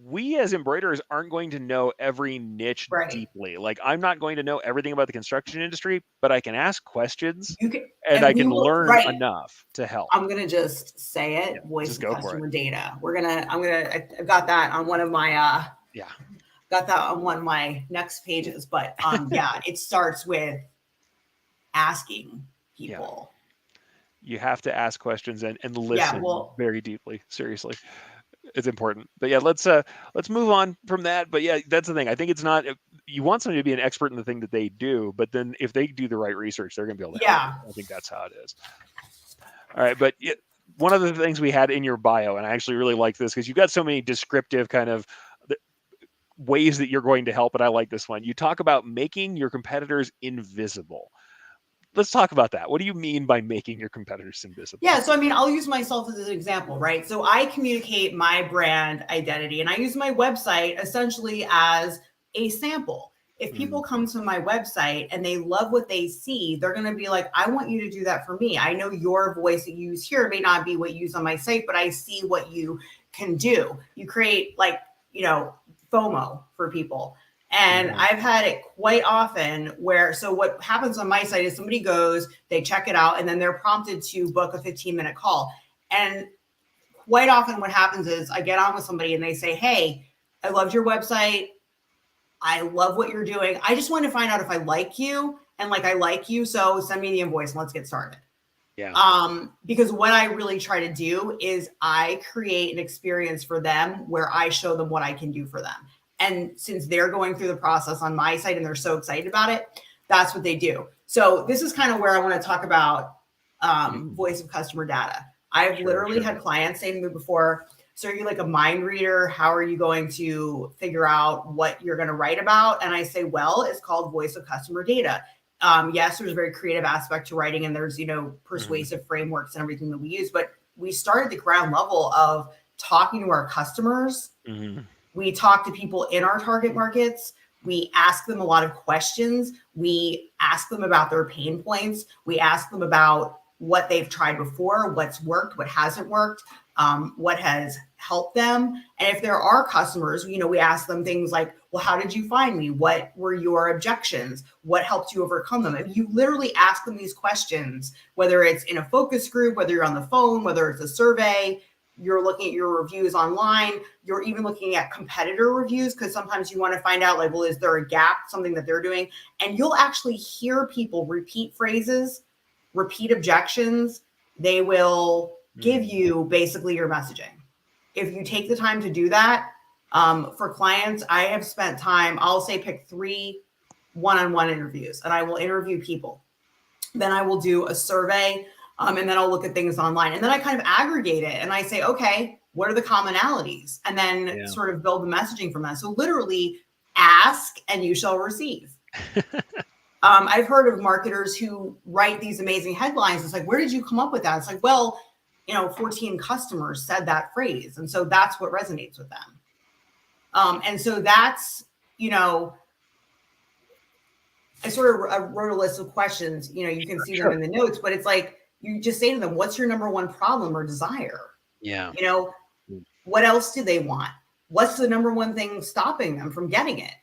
we as embroiderers aren't going to know every niche deeply. Like, I'm not going to know everything about the construction industry, but I can ask questions and I can learn enough to help. I'm gonna just say it. Voice of customer data. I've got that on one of my got that on one of my next pages. But it starts with asking people. You have to ask questions and listen very deeply. Seriously, it's important. But let's move on from that. But that's the thing. I think it's not, you want somebody to be an expert in the thing that they do, but then if they do the right research, they're going to be able to help you. I think that's how it is. All right. But one of the things we had in your bio, and I actually really like this because you've got so many descriptive kind of ways that you're going to help. And I like this one. You talk about making your competitors invisible. Let's talk about that. What do you mean by making your competitors invisible? Yeah, so I mean, I'll use myself as an example, right? So I communicate my brand identity, and I use my website essentially as a sample. If people come to my website and they love what they see, they're going to be like, I want you to do that for me. I know your voice that you use here may not be what you use on my site, but I see what you can do. You create FOMO for people. And I've had it quite often so what happens on my site is somebody goes, they check it out, and then they're prompted to book a 15-minute call. And quite often what happens is I get on with somebody and they say, hey, I loved your website. I love what you're doing. I just want to find out if I like you, and I like you. So send me the invoice and let's get started. Yeah. Because what I really try to do is I create an experience for them where I show them what I can do for them. And since they're going through the process on my site and they're so excited about it, that's what they do. So this is kind of where I want to talk about voice of customer data. I've literally had clients say to me before, so are you like a mind reader? How are you going to figure out what you're going to write about? And I say, well, it's called voice of customer data. Yes, there's a very creative aspect to writing, and there's, persuasive frameworks and everything that we use. But we start at the ground level of talking to our customers. We talk to people in our target markets. We ask them a lot of questions. We ask them about their pain points. We ask them about what they've tried before, what's worked, what hasn't worked, what has helped them. And if there are customers, we ask them things like, well, how did you find me? What were your objections? What helped you overcome them? And you literally ask them these questions, whether it's in a focus group, whether you're on the phone, whether it's a survey, you're looking at your reviews online, you're even looking at competitor reviews, because sometimes you want to find out, well, is there a gap, something that they're doing? And you'll actually hear people repeat phrases, repeat objections. They will give you basically your messaging. If you take the time to do that, for clients, I have spent time, I'll say pick 3 one-on-one interviews, and I will interview people. Then I will do a survey. And then I'll look at things online, and then I kind of aggregate it and I say, okay, what are the commonalities? And then sort of build the messaging from that. So literally ask and you shall receive. I've heard of marketers who write these amazing headlines. It's like, where did you come up with that? It's like, well, 14 customers said that phrase. And so that's what resonates with them. And so that's, I sort of wrote a list of questions, you can see them in the notes, but it's like, you just say to them, what's your number one problem or desire? Yeah. What else do they want? What's the number one thing stopping them from getting it?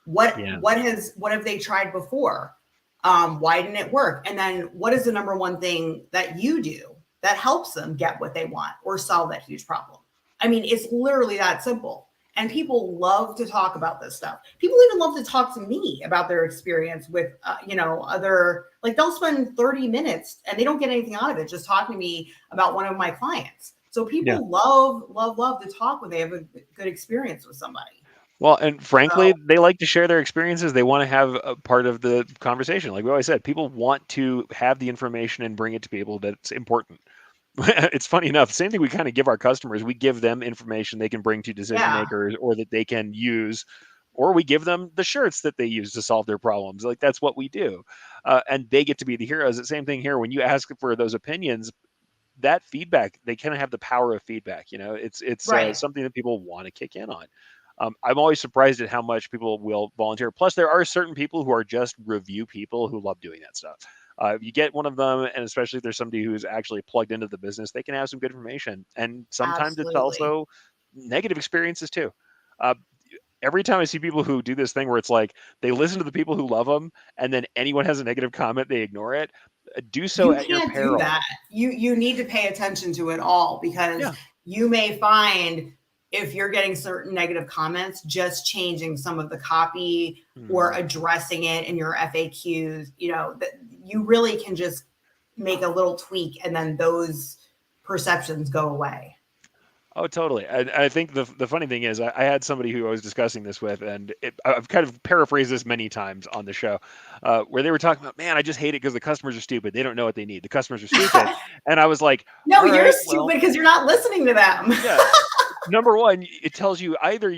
What have they tried before? Why didn't it work? And then what is the number one thing that you do that helps them get what they want or solve that huge problem? I mean, it's literally that simple. And people love to talk about this stuff. People even love to talk to me about their experience with, other, like they'll spend 30 minutes and they don't get anything out of it, just talking to me about one of my clients. So people love to talk when they have a good experience with somebody. Well, and frankly, they like to share their experiences. They want to have a part of the conversation. Like we always said, people want to have the information and bring it to people that's important. It's funny enough, same thing we kind of give our customers. We give them information they can bring to decision makers or that they can use, or we give them the shirts that they use to solve their problems. Like that's what we do. And they get to be the heroes. The same thing here. When you ask for those opinions, that feedback, they kind of have the power of feedback. It's something that people want to kick in on. I'm always surprised at how much people will volunteer. Plus, there are certain people who are just review people who love doing that stuff. If you get one of them, and especially if there's somebody who's actually plugged into the business, they can have some good information. And sometimes it's also negative experiences too. Every time I see people who do this thing where it's like they listen to the people who love them, and then anyone has a negative comment, they ignore it. Do so at your peril. You can't do that. You need to pay attention to it all, because you may find, if you're getting certain negative comments, just changing some of the copy or addressing it in your FAQs, that you really can just make a little tweak and then those perceptions go away. Oh, totally. I think the funny thing is I had somebody who I was discussing this with, and I've kind of paraphrased this many times on the show, where they were talking about, man, I just hate it because the customers are stupid. They don't know what they need. The customers are stupid. And I was like, no, you're stupid because you're not listening to them. Yeah. Number one, it tells you either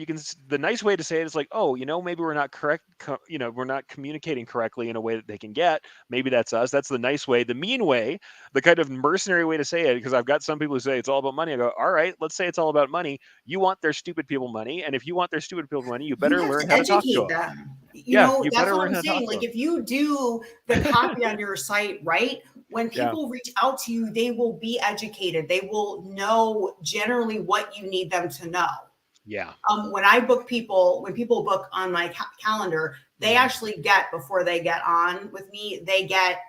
the nice way to say it is like, oh, maybe we're not correct. We're not communicating correctly in a way that they can get. Maybe that's us. That's the nice way. The mean way, the kind of mercenary way to say it, because I've got some people who say it's all about money. I go, all right, let's say it's all about money. You want their stupid people money. And if you want their stupid people money, you better learn how to talk to them. You better learn how to talk to them. Like if you do the copy on your site right, when people reach out to you, they will be educated. They will know generally what you need them to know. Yeah. When I book people, when people book on my calendar, they actually get, before they get on with me, they get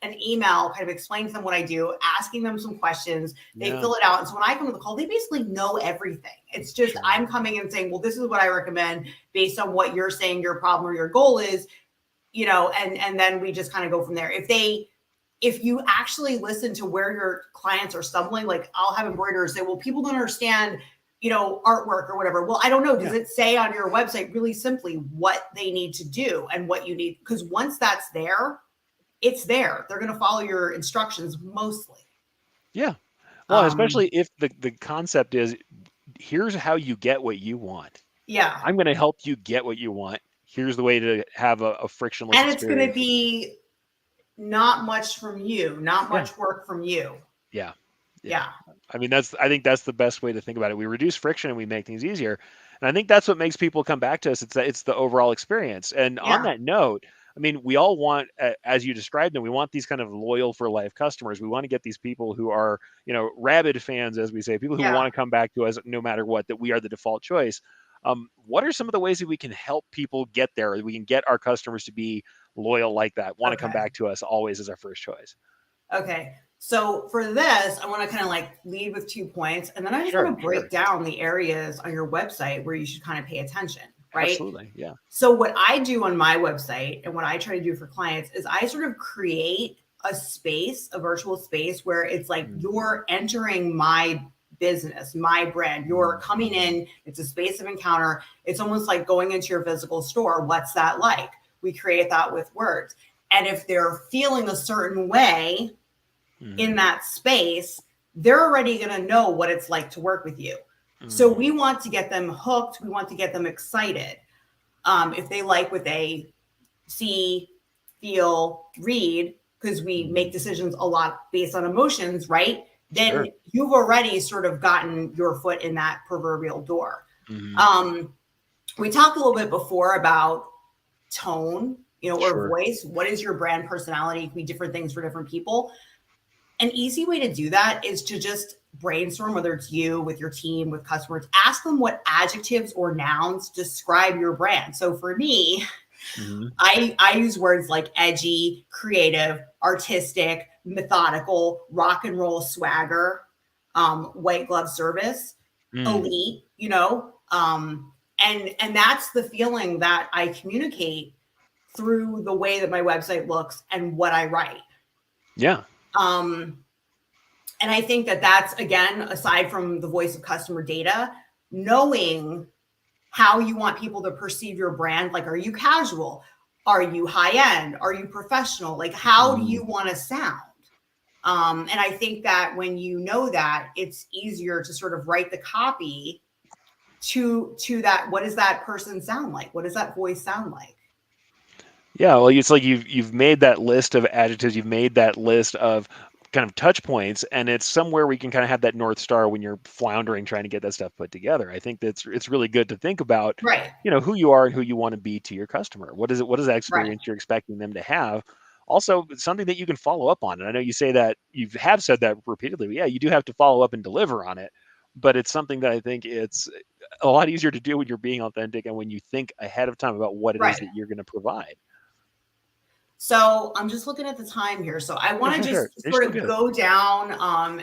an email kind of explaining to them what I do, asking them some questions. They fill it out. And so when I come to the call, they basically know everything. It's just, I'm coming in saying, well, this is what I recommend based on what you're saying your problem or your goal is, and then we just kind of go from there. If you actually listen to where your clients are stumbling, like I'll have embroiderers say, well, people don't understand, artwork or whatever. Well, I don't know. Does it say on your website really simply what they need to do and what you need? Because once that's there, it's there. They're going to follow your instructions mostly. Yeah. Well, especially if the concept is, here's how you get what you want. Yeah. I'm going to help you get what you want. Here's the way to have a frictionless experience. And it's going to be not much from you, not much work from you. Yeah. I mean, I think that's the best way to think about it. We reduce friction and we make things easier. And I think that's what makes people come back to us. It's the overall experience. And on that note, I mean, we all want, as you described them, we want these kind of loyal for life customers. We want to get these people who are, rabid fans, as we say, people who want to come back to us no matter what, that we are the default choice. What are some of the ways that we can help people get there? We can get our customers to be loyal like that, want to come back to us always as our first choice. Okay. So for this, I want to kind of like lead with 2 points, and then I just want to break down the areas on your website where you should kind of pay attention. Right? Absolutely. Yeah. So what I do on my website and what I try to do for clients is I sort of create a space, a virtual space where it's like you're entering my business, my brand, you're coming in, it's a space of encounter. It's almost like going into your physical store. What's that like? We create that with words. And if they're feeling a certain way in that space, they're already going to know what it's like to work with you. So we want to get them hooked. We want to get them excited. If they like what they see, feel, read, because we make decisions a lot based on emotions, right? Then you've already sort of gotten your foot in that proverbial door. We talked a little bit before about tone, or voice. What is your brand personality? It can be different things for different people. An easy way to do that is to just brainstorm, whether it's you with your team, with customers, ask them what adjectives or nouns describe your brand. So for me, I use words like edgy, creative, artistic, methodical, rock and roll swagger, white glove service, elite, and that's the feeling that I communicate through the way that my website looks and what I write. Yeah. And I think that that's, again, aside from the voice of customer data, knowing how you want people to perceive your brand. Like, are you casual? Are you high end? Are you professional? Like, how do you want to sound? And I think that when you know that, it's easier to sort of write the copy to that. What does that person sound like? What does that voice sound like? Yeah, well, it's like you've made that list of adjectives, you've made that list of kind of touch points, and it's somewhere we can kind of have that North Star when you're floundering trying to get that stuff put together. I think it's really good to think about, who you are and who you want to be to your customer. What is that experience you're expecting them to have? Also, something that you can follow up on. And I know you say that you have said that repeatedly, but yeah, you do have to follow up and deliver on it. But it's something that I think it's a lot easier to do when you're being authentic and when you think ahead of time about what it is that you're going to provide. So I'm just looking at the time here. So I want to just sort of go down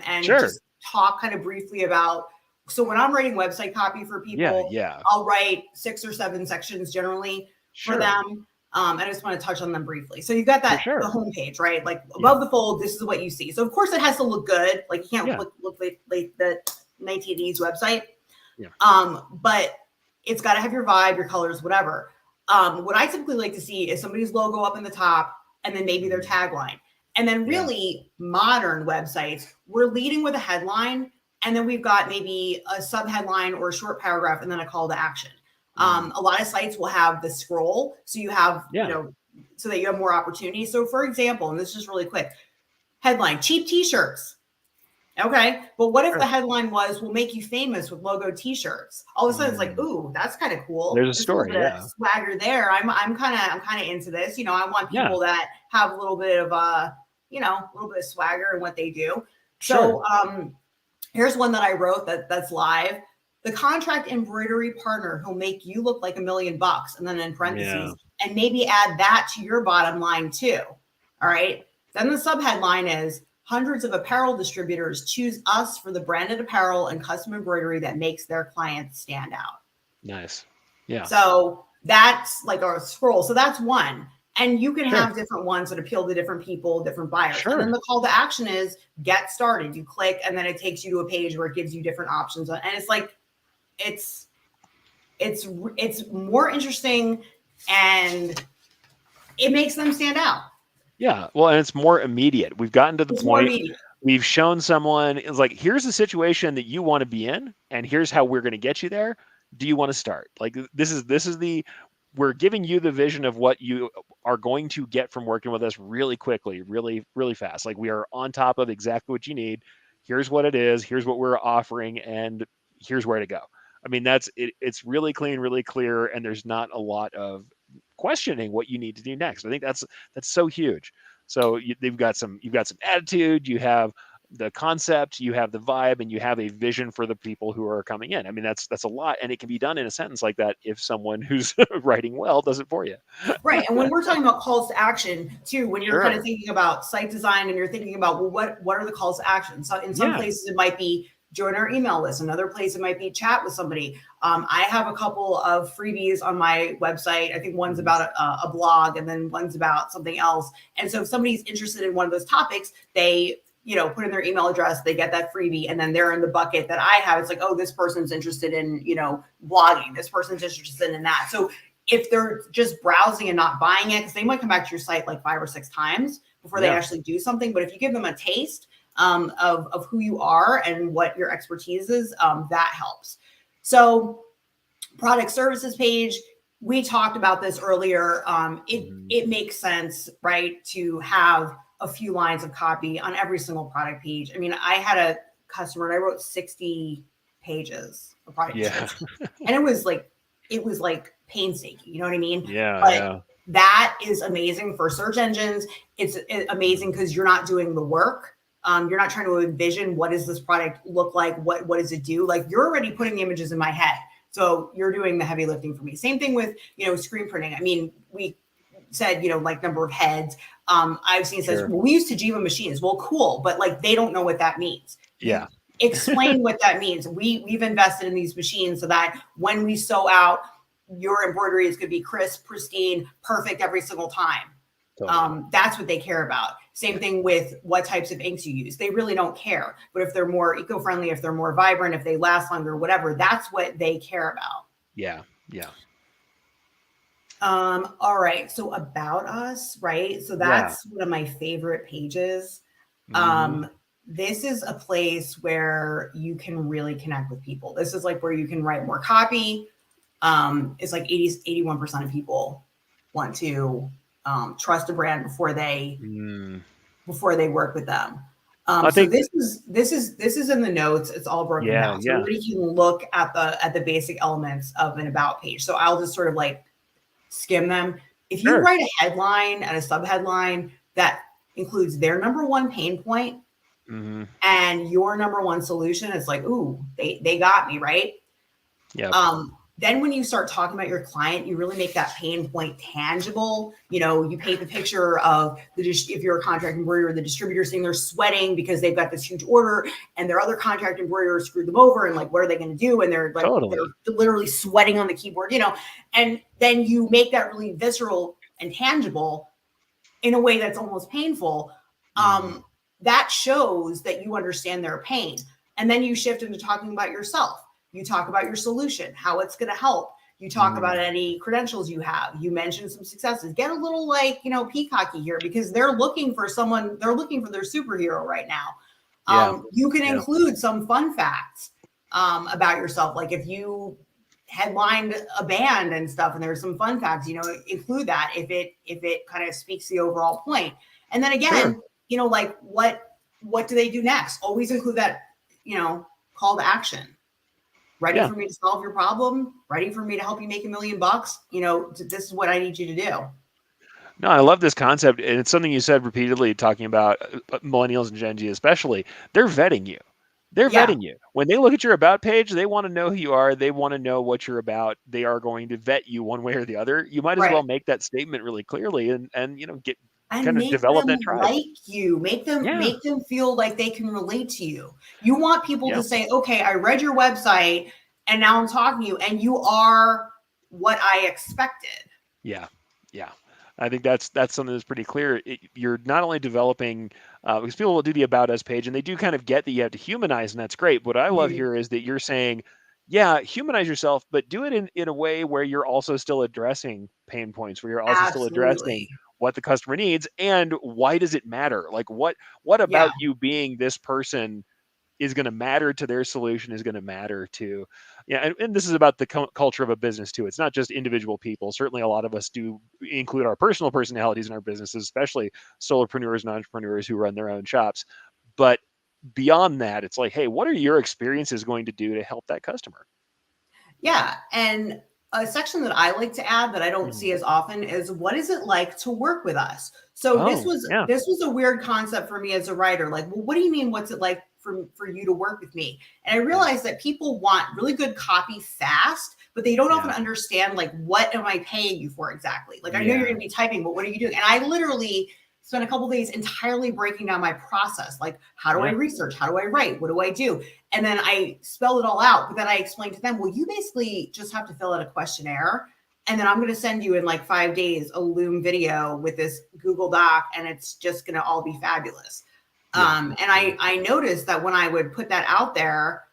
and just talk kind of briefly about, so when I'm writing website copy for people, I'll write 6 or 7 sections generally for them. I just want to touch on them briefly. So you've got that the homepage, right? Like above the fold, this is what you see. So of course it has to look good. Like you can't look like the 1980s website. But it's got to have your vibe, your colors, whatever. What I typically like to see is somebody's logo up in the top and then maybe their tagline. And then really modern websites, we're leading with a headline and then we've got maybe a subheadline or a short paragraph and then a call to action. A lot of sites will have the scroll. So you have, so that you have more opportunities. So for example, and this is just really quick, headline, cheap t-shirts. Okay. But what if the headline was, will make you famous with logo t-shirts? All of a sudden it's like, ooh, that's kind of cool. There's a story. Swagger there. I'm kind of into this. I want people that have a little bit of a little bit of swagger in what they do. So here's one that I wrote that's live. The contract embroidery partner who'll make you look like $1 million, and then in parentheses, and maybe add that to your bottom line too. All right. Then the subheadline is, hundreds of apparel distributors choose us for the branded apparel and custom embroidery that makes their clients stand out. Nice. Yeah. So that's like a scroll. So that's one. And you can have different ones that appeal to different people, different buyers. And then the call to action is get started. You click and then it takes you to a page where it gives you different options. And it's like, it's more interesting and it makes them stand out. Yeah, well, and it's more immediate. We've gotten to the point. We've shown someone, it's like, here's the situation that you want to be in, and here's how we're going to get you there. Do you want to start? Like, this is we're giving you the vision of what you are going to get from working with us really quickly, really, really fast. Like, we are on top of exactly what you need. Here's what it is. Here's what we're offering, and here's where to go. I mean, that's it. It's really clean, really clear, and there's not a lot of questioning what you need to do next. I think that's so huge. So you've got some attitude, you have the concept, you have the vibe, and you have a vision for the people who are coming in. I mean, that's a lot, and it can be done in a sentence like that if someone who's writing well does it for you. Right. And when we're talking about calls to action too, when you're kind of thinking about site design and you're thinking about, well, what are the calls to action? So in some places it might be join our email list. Another place it might be chat with somebody. I have a couple of freebies on my website. I think one's about a blog and then one's about something else. And so if somebody's interested in one of those topics, they put in their email address, they get that freebie, and then they're in the bucket that I have. It's like, oh, this person's interested in, blogging. This person's interested in that. So if they're just browsing and not buying it, because they might come back to your site like 5 or 6 times before they actually do something. But if you give them a taste of who you are and what your expertise is, that helps. So product services page, we talked about this earlier. It makes sense, right, to have a few lines of copy on every single product page. I mean, I had a customer and I wrote 60 pages of product description, and it was like painstaking. You know what I mean? But that is amazing for search engines. It's amazing because you're not doing the work. You're not trying to envision what does this product look like? What does it do? Like, you're already putting the images in my head. So you're doing the heavy lifting for me. Same thing with, screen printing. I mean, we said, like number of heads. I've seen says, well, we use Tajiva machines. Well, cool. But like, they don't know what that means. Yeah. Explain what that means. We've invested in these machines so that when we sew out, your embroidery is going to be crisp, pristine, perfect every single time. Totally. That's what they care about. Same thing with what types of inks you use. They really don't care. But if they're more eco-friendly, if they're more vibrant, if they last longer, whatever, that's what they care about. Yeah. Yeah. All right. So about us, right? So that's one of my favorite pages. This is a place where you can really connect with people. This is like where you can write more copy. It's like 81% of people want to trust a brand before they work with them. So this is in the notes. It's all broken down. So everybody can look at the basic elements of an about page. So I'll just sort of like skim them. If you write a headline and a subheadline that includes their number one pain point and your number one solution, it's like, ooh, they got me, right? Yeah. Then when you start talking about your client, you really make that pain point tangible. You paint the picture of if you're a contract embroiderer, the distributor saying they're sweating because they've got this huge order and their other contract embroiderer screwed them over, and like, what are they going to do? And they're like, they're literally sweating on the keyboard, and then you make that really visceral and tangible in a way that's almost painful. That shows that you understand their pain. And then you shift into talking about yourself. You talk about your solution, how it's going to help. You talk about any credentials you have. You mention some successes. Get a little peacocky here because they're looking for someone. They're looking for their superhero right now. You can include some fun facts about yourself. Like if you headlined a band and stuff and there's some fun facts, include that if it kind of speaks the overall point. And then again, like what do they do next? Always include that, call to action. Ready for me to solve your problem? Ready for me to help you make $1 million? This is what I need you to do. No, I love this concept. And it's something you said repeatedly, talking about millennials and Gen Z especially. They're vetting you. They're vetting you. When they look at your about page, they want to know who you are. They want to know what you're about. They are going to vet you one way or the other. You might as well make that statement really clearly and get kind of develop that tribe. Like you, make them feel like they can relate to you. You want people to say, okay, I read your website and now I'm talking to you and you are what I expected. Yeah. Yeah. I think that's something that's pretty clear. You're not only developing, because people will do the About Us page and they do kind of get that you have to humanize, and that's great. What I love here is that you're saying, humanize yourself, but do it in a way where you're also still addressing pain points, where you're also still addressing what the customer needs and why does it matter? Like what about you being this person is going to matter to their solution, is going to matter to, and this is about the culture of a business too. It's not just individual people. Certainly a lot of us do include our personal personalities in our businesses, especially solopreneurs and entrepreneurs who run their own shops. But beyond that, it's like, hey, what are your experiences going to do to help that customer? Yeah. And a section that I like to add that I don't see as often is, what is it like to work with us? So this was a weird concept for me as a writer. Like, well, what do you mean? What's it like for you to work with me? And I realized that people want really good copy fast, but they don't often understand, like, what am I paying you for exactly? Like, I know you're going to be typing, but what are you doing? And I literally spent a couple of days entirely breaking down my process. Like, how do I research? How do I write? What do I do? And then I spelled it all out. But then I explained to them, well, you basically just have to fill out a questionnaire. And then I'm going to send you in like 5 days a Loom video with this Google Doc, and it's just going to all be fabulous. And I noticed that when I would put that out there,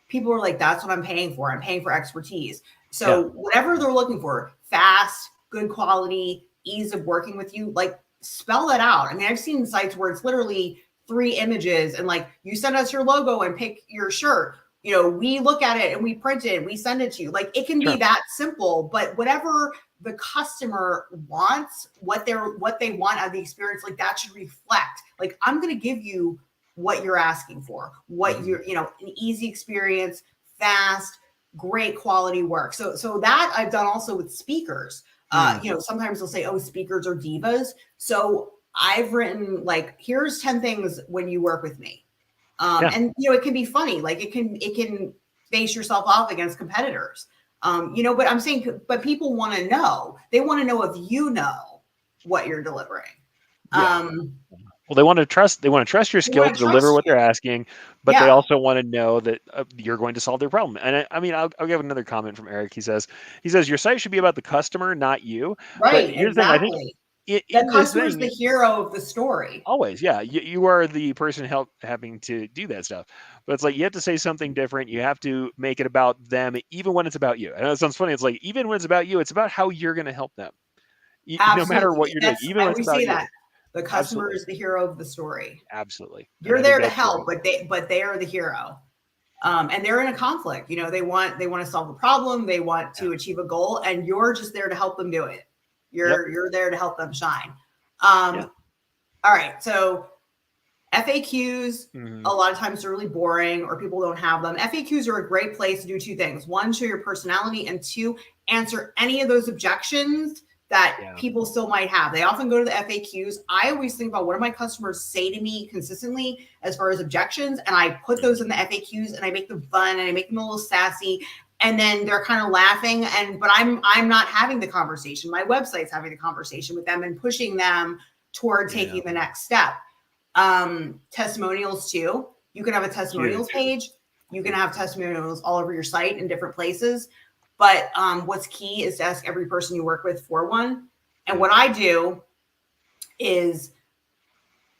people were like, that's what I'm paying for. I'm paying for expertise. So whatever they're looking for, fast, good quality, ease of working with you, like, spell that out. I mean, I've seen sites where it's literally 3 images and like, you send us your logo and pick your shirt. we look at it and we print it and we send it to you. Like, it can be that simple, but whatever the customer wants, what they want out of the experience, like that should reflect, like, I'm going to give you what you're asking for, what you're, an easy experience, fast, great quality work. So that I've done also with speakers. Sometimes they'll say, oh, speakers are divas. So I've written, like, here's 10 things when you work with me. And, it can be funny. Like, it can face yourself off against competitors. But I'm saying, but people want to know. They want to know if you know what you're delivering. Well, they want to trust your skill to deliver what they're asking, but they also want to know that you're going to solve their problem. And I'll give another comment from Eric. He says your site should be about the customer, not you. Right. But here's the thing, I think the customer's the hero of the story. Always, yeah. You are the person having to do that stuff. But it's like, you have to say something different. You have to make it about them, even when it's about you. I know it sounds funny. It's like, even when it's about you, it's about how you're going to help them. No matter what you're doing, even when it's about you. The customer is the hero of the story. Absolutely. You're there to help, but they are the hero. And they're in a conflict. They want to solve a problem. They want to achieve a goal, and you're just there to help them do it. You're there to help them shine. All right. So FAQs, a lot of times they're really boring or people don't have them. FAQs are a great place to do two things. One, show your personality, and two, answer any of those objections that people still might have. They often go to the FAQs. I always think about what do my customers say to me consistently as far as objections, and I put those in the FAQs, and I make them fun, and I make them a little sassy, and then they're kind of laughing. But I'm not having the conversation. My website's having the conversation with them and pushing them toward taking the next step. Testimonials too. You can have a testimonials page. You can have testimonials all over your site in different places. But what's key is to ask every person you work with for one. And what I do is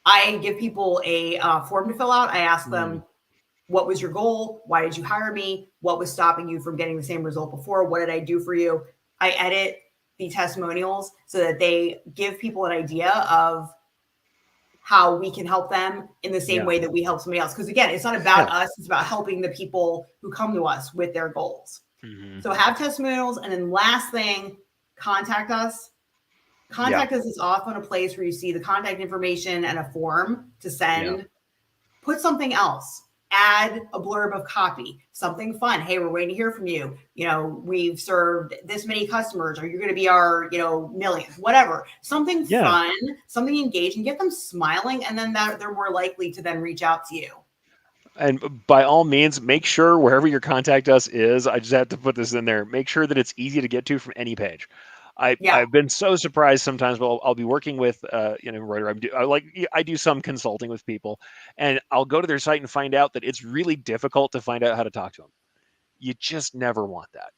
I give people a form to fill out. I ask them, what was your goal? Why did you hire me? What was stopping you from getting the same result before? What did I do for you? I edit the testimonials so that they give people an idea of how we can help them in the same way that we help somebody else. Because again, it's not about us. It's about helping the people who come to us with their goals. So have testimonials. And then last thing, contact us. Contact us is often a place where you see the contact information and a form to send. Put something else. Add a blurb of copy, something fun. Hey, we're waiting to hear from you. We've served this many customers. Are you going to be our, millionth? Whatever. Something fun, something engaging. Get them smiling, and then they're more likely to then reach out to you. And by all means, make sure wherever your contact us is, I just have to put this in there, make sure that it's easy to get to from any page. I've been so surprised sometimes. Well, I'll be working with, writer. I do some consulting with people, and I'll go to their site and find out that it's really difficult to find out how to talk to them. You just never want that.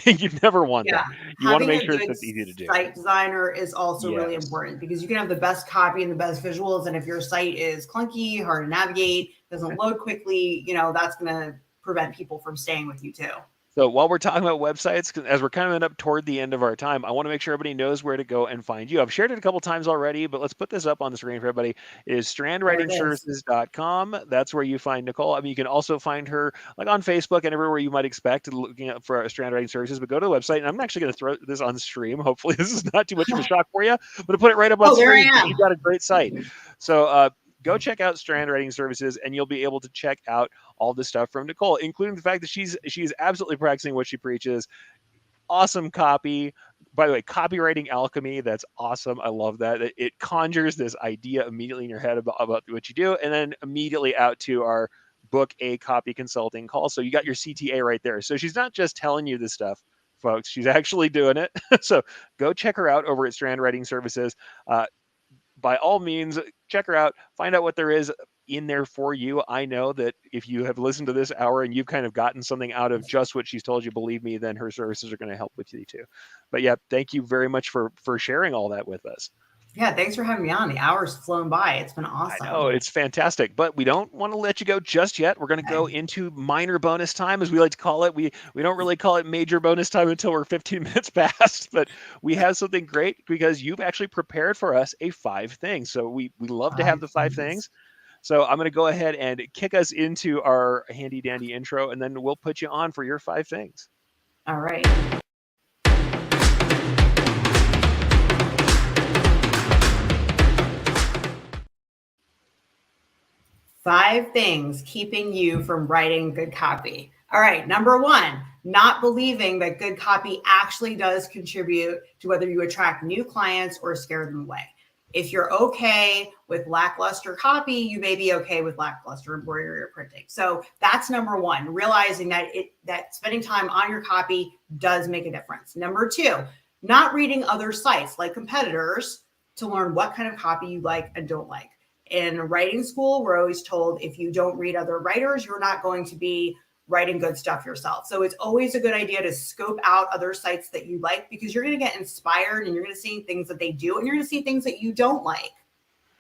You never want that. You want to make sure it's easy to do. Site designer is also really important, because you can have the best copy and the best visuals, and if your site is clunky, hard to navigate, doesn't load quickly, that's going to prevent people from staying with you too. So while we're talking about websites, as we're coming up toward the end of our time, I want to make sure everybody knows where to go and find you. I've shared it a couple times already, but let's put this up on the screen for everybody. It is strandwritingservices.com. That's where you find Nicole. I mean, you can also find her like on Facebook and everywhere you might expect, looking up for Strand Writing Services. But go to the website, and I'm actually going to throw this on stream. Hopefully this is not too much of a shock for you. I'm going to put it right up on screen. You've got a great site. So go check out Strand Writing Services, and you'll be able to check out all this stuff from Nicole, including the fact that she's absolutely practicing what she preaches. Awesome copy. By the way, copywriting alchemy. That's awesome. I love that. It conjures this idea immediately in your head about what you do, and then immediately out to our book a copy consulting call. So you got your CTA right there. So she's not just telling you this stuff, folks. She's actually doing it. So go check her out over at Strand Writing Services. By all means, check her out. Find out what there is in there for you. I know that if you have listened to this hour and you've kind of gotten something out of just what she's told you, believe me, then her services are going to help with you too. But yeah, thank you very much for sharing all that with us. Yeah, thanks for having me on. The hour's flown by. It's been awesome. I know, it's fantastic, but we don't want to let you go just yet. We're going to go into minor bonus time, as we like to call it. We don't really call it major bonus time until we're 15 minutes past, but we have something great because you've actually prepared for us a 5 things. So we love to have the 5 things. So I'm going to go ahead and kick us into our handy dandy intro, and then we'll put you on for your 5 things. All right. Five things keeping you from writing good copy. All right. Number 1, not believing that good copy actually does contribute to whether you attract new clients or scare them away. If you're okay with lackluster copy, you may be okay with lackluster embroidery or printing. So that's number 1, realizing that spending time on your copy does make a difference. Number 2, not reading other sites like competitors to learn what kind of copy you like and don't like. In writing school, we're always told if you don't read other writers, you're not going to be writing good stuff yourself. So it's always a good idea to scope out other sites that you like, because you're going to get inspired and you're going to see things that they do, and you're going to see things that you don't like.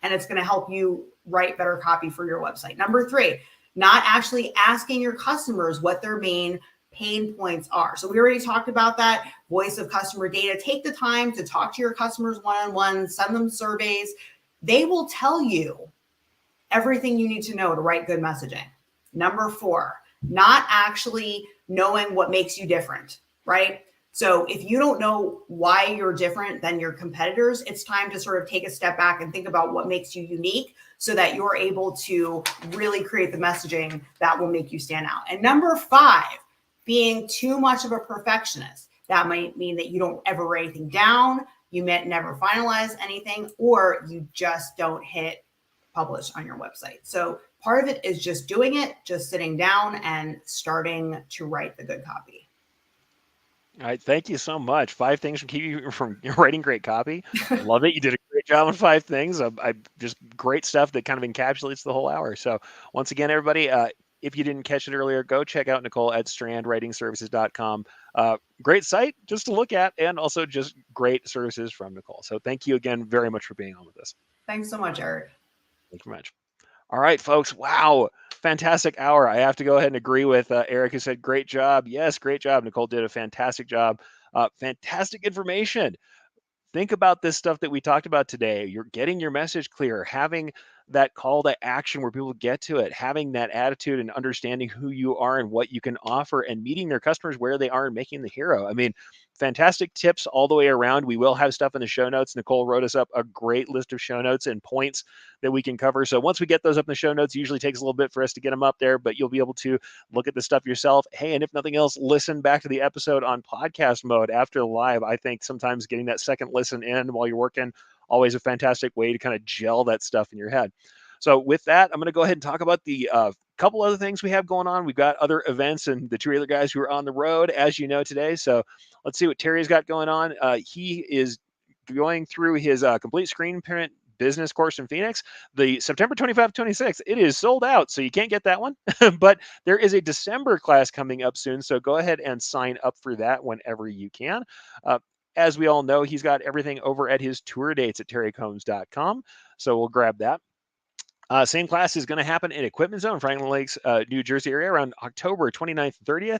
And it's going to help you write better copy for your website. Number 3, not actually asking your customers what their main pain points are. So we already talked about that. Voice of customer data. Take the time to talk to your customers one-on-one, send them surveys. They will tell you everything you need to know to write good messaging. Number 4, not actually knowing what makes you different, right? So if you don't know why you're different than your competitors, it's time to sort of take a step back and think about what makes you unique so that you're able to really create the messaging that will make you stand out. And number 5, being too much of a perfectionist. That might mean that you don't ever write anything down, you may never finalize anything, or you just don't hit publish on your website. So part of it is just doing it, just sitting down and starting to write the good copy. All right. Thank you so much. 5 things from keep you from writing great copy. Love it. You did a great job on 5 things. I just great stuff that kind of encapsulates the whole hour. So once again, everybody, if you didn't catch it earlier, go check out Nicole at strandwritingservices.com. Great site just to look at, and also just great services from Nicole. So thank you again very much for being on with us. Thanks so much, Eric. Thank you very much. All right, folks. Wow. Fantastic hour. I have to go ahead and agree with Eric, who said, great job. Yes, great job. Nicole did a fantastic job. Fantastic information. Think about this stuff that we talked about today. You're getting your message clear, having that call to action where people get to it, having that attitude and understanding who you are and what you can offer, and meeting their customers where they are and making the hero. I mean, fantastic tips all the way around. We will have stuff in the show notes. Nicole wrote us up a great list of show notes and points that we can cover. So once we get those up in the show notes, it usually takes a little bit for us to get them up there, but you'll be able to look at the stuff yourself. Hey, and if nothing else, listen back to the episode on podcast mode after the live. I think sometimes getting that second listen in while you're working, always a fantastic way to kind of gel that stuff in your head. So with that, I'm going to go ahead and talk about the couple other things we have going on. We've got other events and the 2 other guys who are on the road, as you know, today. So let's see what Terry's got going on. He is going through his complete screen print business course in Phoenix. The September 25th, 26th, it is sold out, so you can't get that one. But there is a December class coming up soon, so go ahead and sign up for that whenever you can. As we all know, he's got everything over at his tour dates at terrycombs.com. So we'll grab that. Same class is going to happen in Equipment Zone, Franklin Lakes, New Jersey area around October 29th, 30th.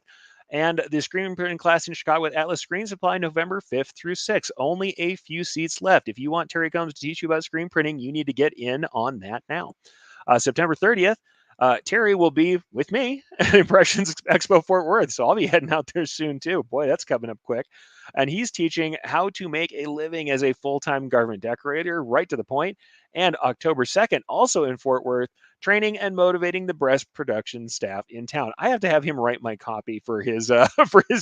And the screen printing class in Chicago with Atlas Screen Supply, November 5th through 6th. Only a few seats left. If you want Terry Combs to teach you about screen printing, you need to get in on that now. September 30th, Terry will be with me at Impressions Expo Fort Worth. So I'll be heading out there soon too. Boy, that's coming up quick. And he's teaching how to make a living as a full-time garment decorator, right to the point. And October 2nd, also in Fort Worth, training and motivating the breast production staff in town. I have to have him write my copy for his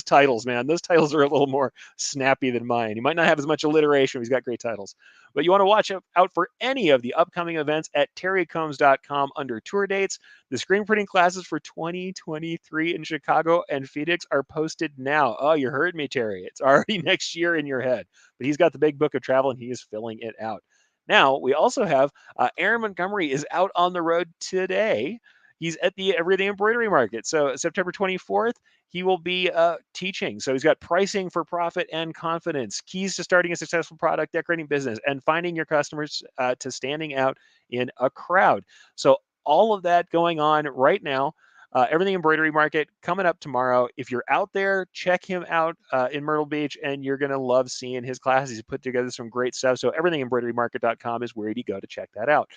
titles, man. Those titles are a little more snappy than mine. He might not have as much alliteration, but he's got great titles. But you want to watch out for any of the upcoming events at terrycombs.com under tour dates. The screen printing classes for 2023 in Chicago and Phoenix are posted now. Oh, you heard me, Terry. It's already next year in your head. But he's got the big book of travel, and he is filling it out. Now, we also have Aaron Montgomery is out on the road today. He's at the Everyday Embroidery Market. So September 24th, he will be teaching. So he's got pricing for profit and confidence, keys to starting a successful product decorating business, and finding your customers to standing out in a crowd. So all of that going on right now. Everything Embroidery Market coming up tomorrow. If you're out there, check him out in Myrtle Beach, and you're going to love seeing his classes. He's put together some great stuff. So everythingembroiderymarket.com is where you go to check that out.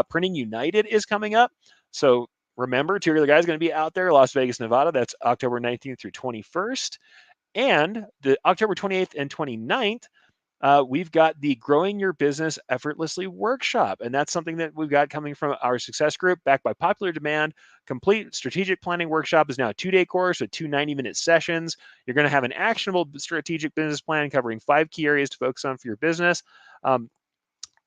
Printing United is coming up. So remember, Two Regular Guys is going to be out there, Las Vegas, Nevada. That's October 19th through 21st. And the October 28th and 29th, we've got the Growing Your Business Effortlessly workshop. And that's something that we've got coming from our success group, backed by popular demand. Complete strategic planning workshop is now a 2-day course with 2 90-minute sessions. You're going to have an actionable strategic business plan covering 5 key areas to focus on for your business.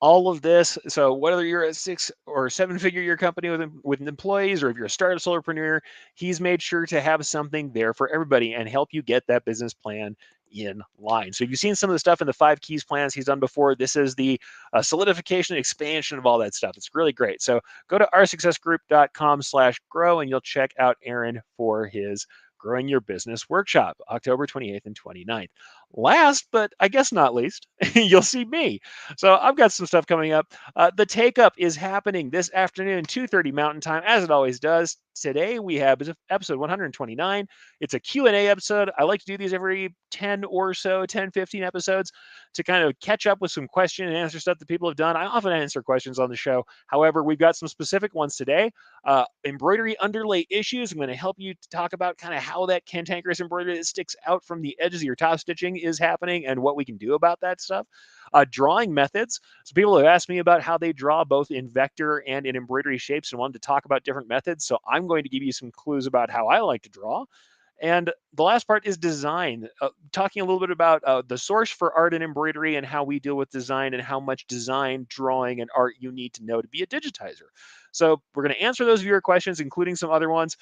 All of this, so whether you're a 6- or 7-figure year company with employees, or if you're a startup solopreneur, he's made sure to have something there for everybody and help you get that business plan in line. So you've seen some of the stuff in the 5 keys plans he's done before. This is the solidification, expansion of all that stuff. It's really great. So go to oursuccessgroup.com/grow and you'll check out Aaron for his Growing Your Business workshop, October 28th and 29th. Last, but I guess not least, you'll see me. So I've got some stuff coming up. The Take Up is happening this afternoon, 2:30 Mountain Time, as it always does. Today we have episode 129. It's a Q&A episode. I like to do these every 10 or so, 10, 15 episodes to kind of catch up with some question and answer stuff that people have done. I often answer questions on the show. However, we've got some specific ones today. Embroidery underlay issues. I'm going to help you to talk about kind of how that cantankerous embroidery that sticks out from the edges of your top stitching is happening and what we can do about that stuff. Drawing methods. So people have asked me about how they draw both in vector and in embroidery shapes and wanted to talk about different methods. So I'm going to give you some clues about how I like to draw. And the last part is design, talking a little bit about the source for art and embroidery and how we deal with design and how much design, drawing, and art you need to know to be a digitizer. So we're going to answer those viewer questions, including some other ones.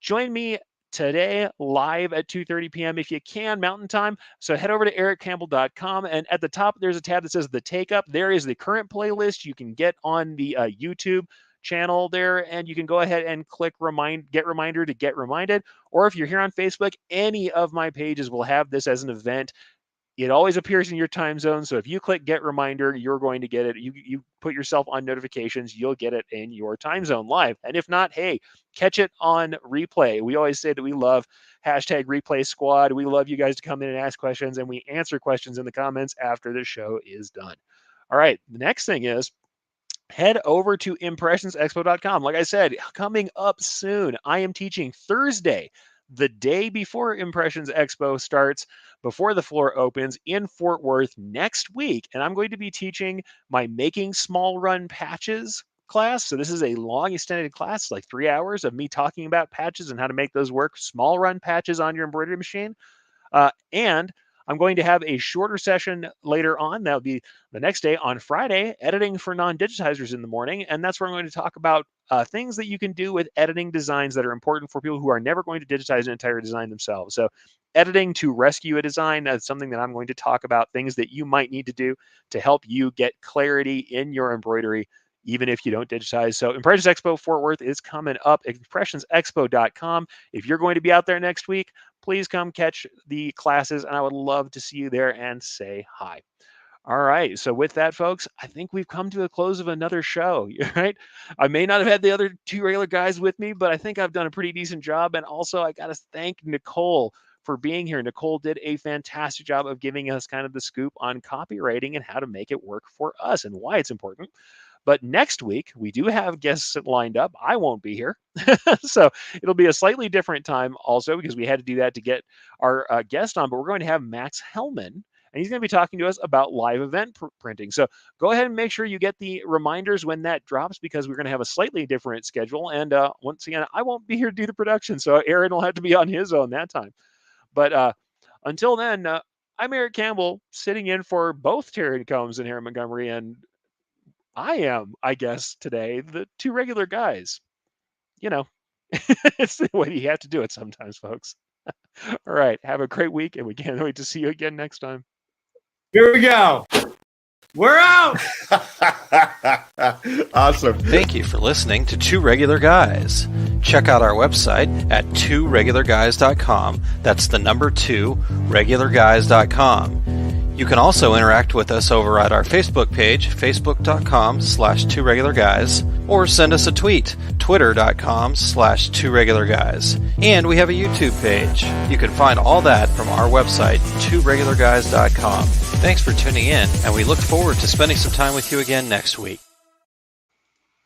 Join me today live at 2:30 p.m. if you can, Mountain Time. So head over to ericcampbell.com, and at the top there's a tab that says The Take Up. There is the current playlist you can get on the YouTube channel there, and you can go ahead and click get reminder to get reminded. Or if you're here on Facebook, any of my pages will have this as an event. It always appears in your time zone. So if you click get reminder, you're going to get it. You put yourself on notifications, you'll get it in your time zone live. And if not, hey, catch it on replay. We always say that we love #replay squad. We love you guys to come in and ask questions, and we answer questions in the comments after the show is done. All right. The next thing is head over to impressionsexpo.com. Like I said, coming up soon, I am teaching Thursday, the day before Impressions Expo starts, before the floor opens in Fort Worth next week. And I'm going to be teaching my Making Small Run Patches class. So this is a long extended class, like 3 hours of me talking about patches and how to make those work, small run patches on your embroidery machine. And I'm going to have a shorter session later on. That'll be the next day on Friday, editing for non-digitizers in the morning. And that's where I'm going to talk about things that you can do with editing designs that are important for people who are never going to digitize an entire design themselves. So editing to rescue a design, that's something that I'm going to talk about, things that you might need to do to help you get clarity in your embroidery, even if you don't digitize. So Impressions Expo Fort Worth is coming up, impressionsexpo.com. If you're going to be out there next week, please come catch the classes, and I would love to see you there and say hi. All right. So with that, folks, I think we've come to the close of another show, right? I may not have had the other 2 regular guys with me, but I think I've done a pretty decent job. And also, I got to thank Nicole for being here. Nicole did a fantastic job of giving us kind of the scoop on copywriting and how to make it work for us and why it's important. But next week, we do have guests lined up. I won't be here. So it'll be a slightly different time also, because we had to do that to get our guest on. But we're going to have Max Hellman, and he's going to be talking to us about live event printing. So go ahead and make sure you get the reminders when that drops, because we're going to have a slightly different schedule. And once again, I won't be here to do the production, so Aaron will have to be on his own that time. But until then, I'm Eric Campbell, sitting in for both Terry Combs and Aaron Montgomery, and I am, I guess, today, the 2 regular guys. You know, it's the way you have to do it sometimes, folks. All right. Have a great week, and we can't wait to see you again next time. Here we go. We're out. Awesome. Thank you for listening to 2 Regular Guys. Check out our website at 2regularguys.com. That's the number 2, regularguys.com. You can also interact with us over at our Facebook page, facebook.com/2regularguys, or send us a tweet, twitter.com/2regularguys. And we have a YouTube page. You can find all that from our website, 2regularguys.com. Thanks for tuning in, and we look forward to spending some time with you again next week.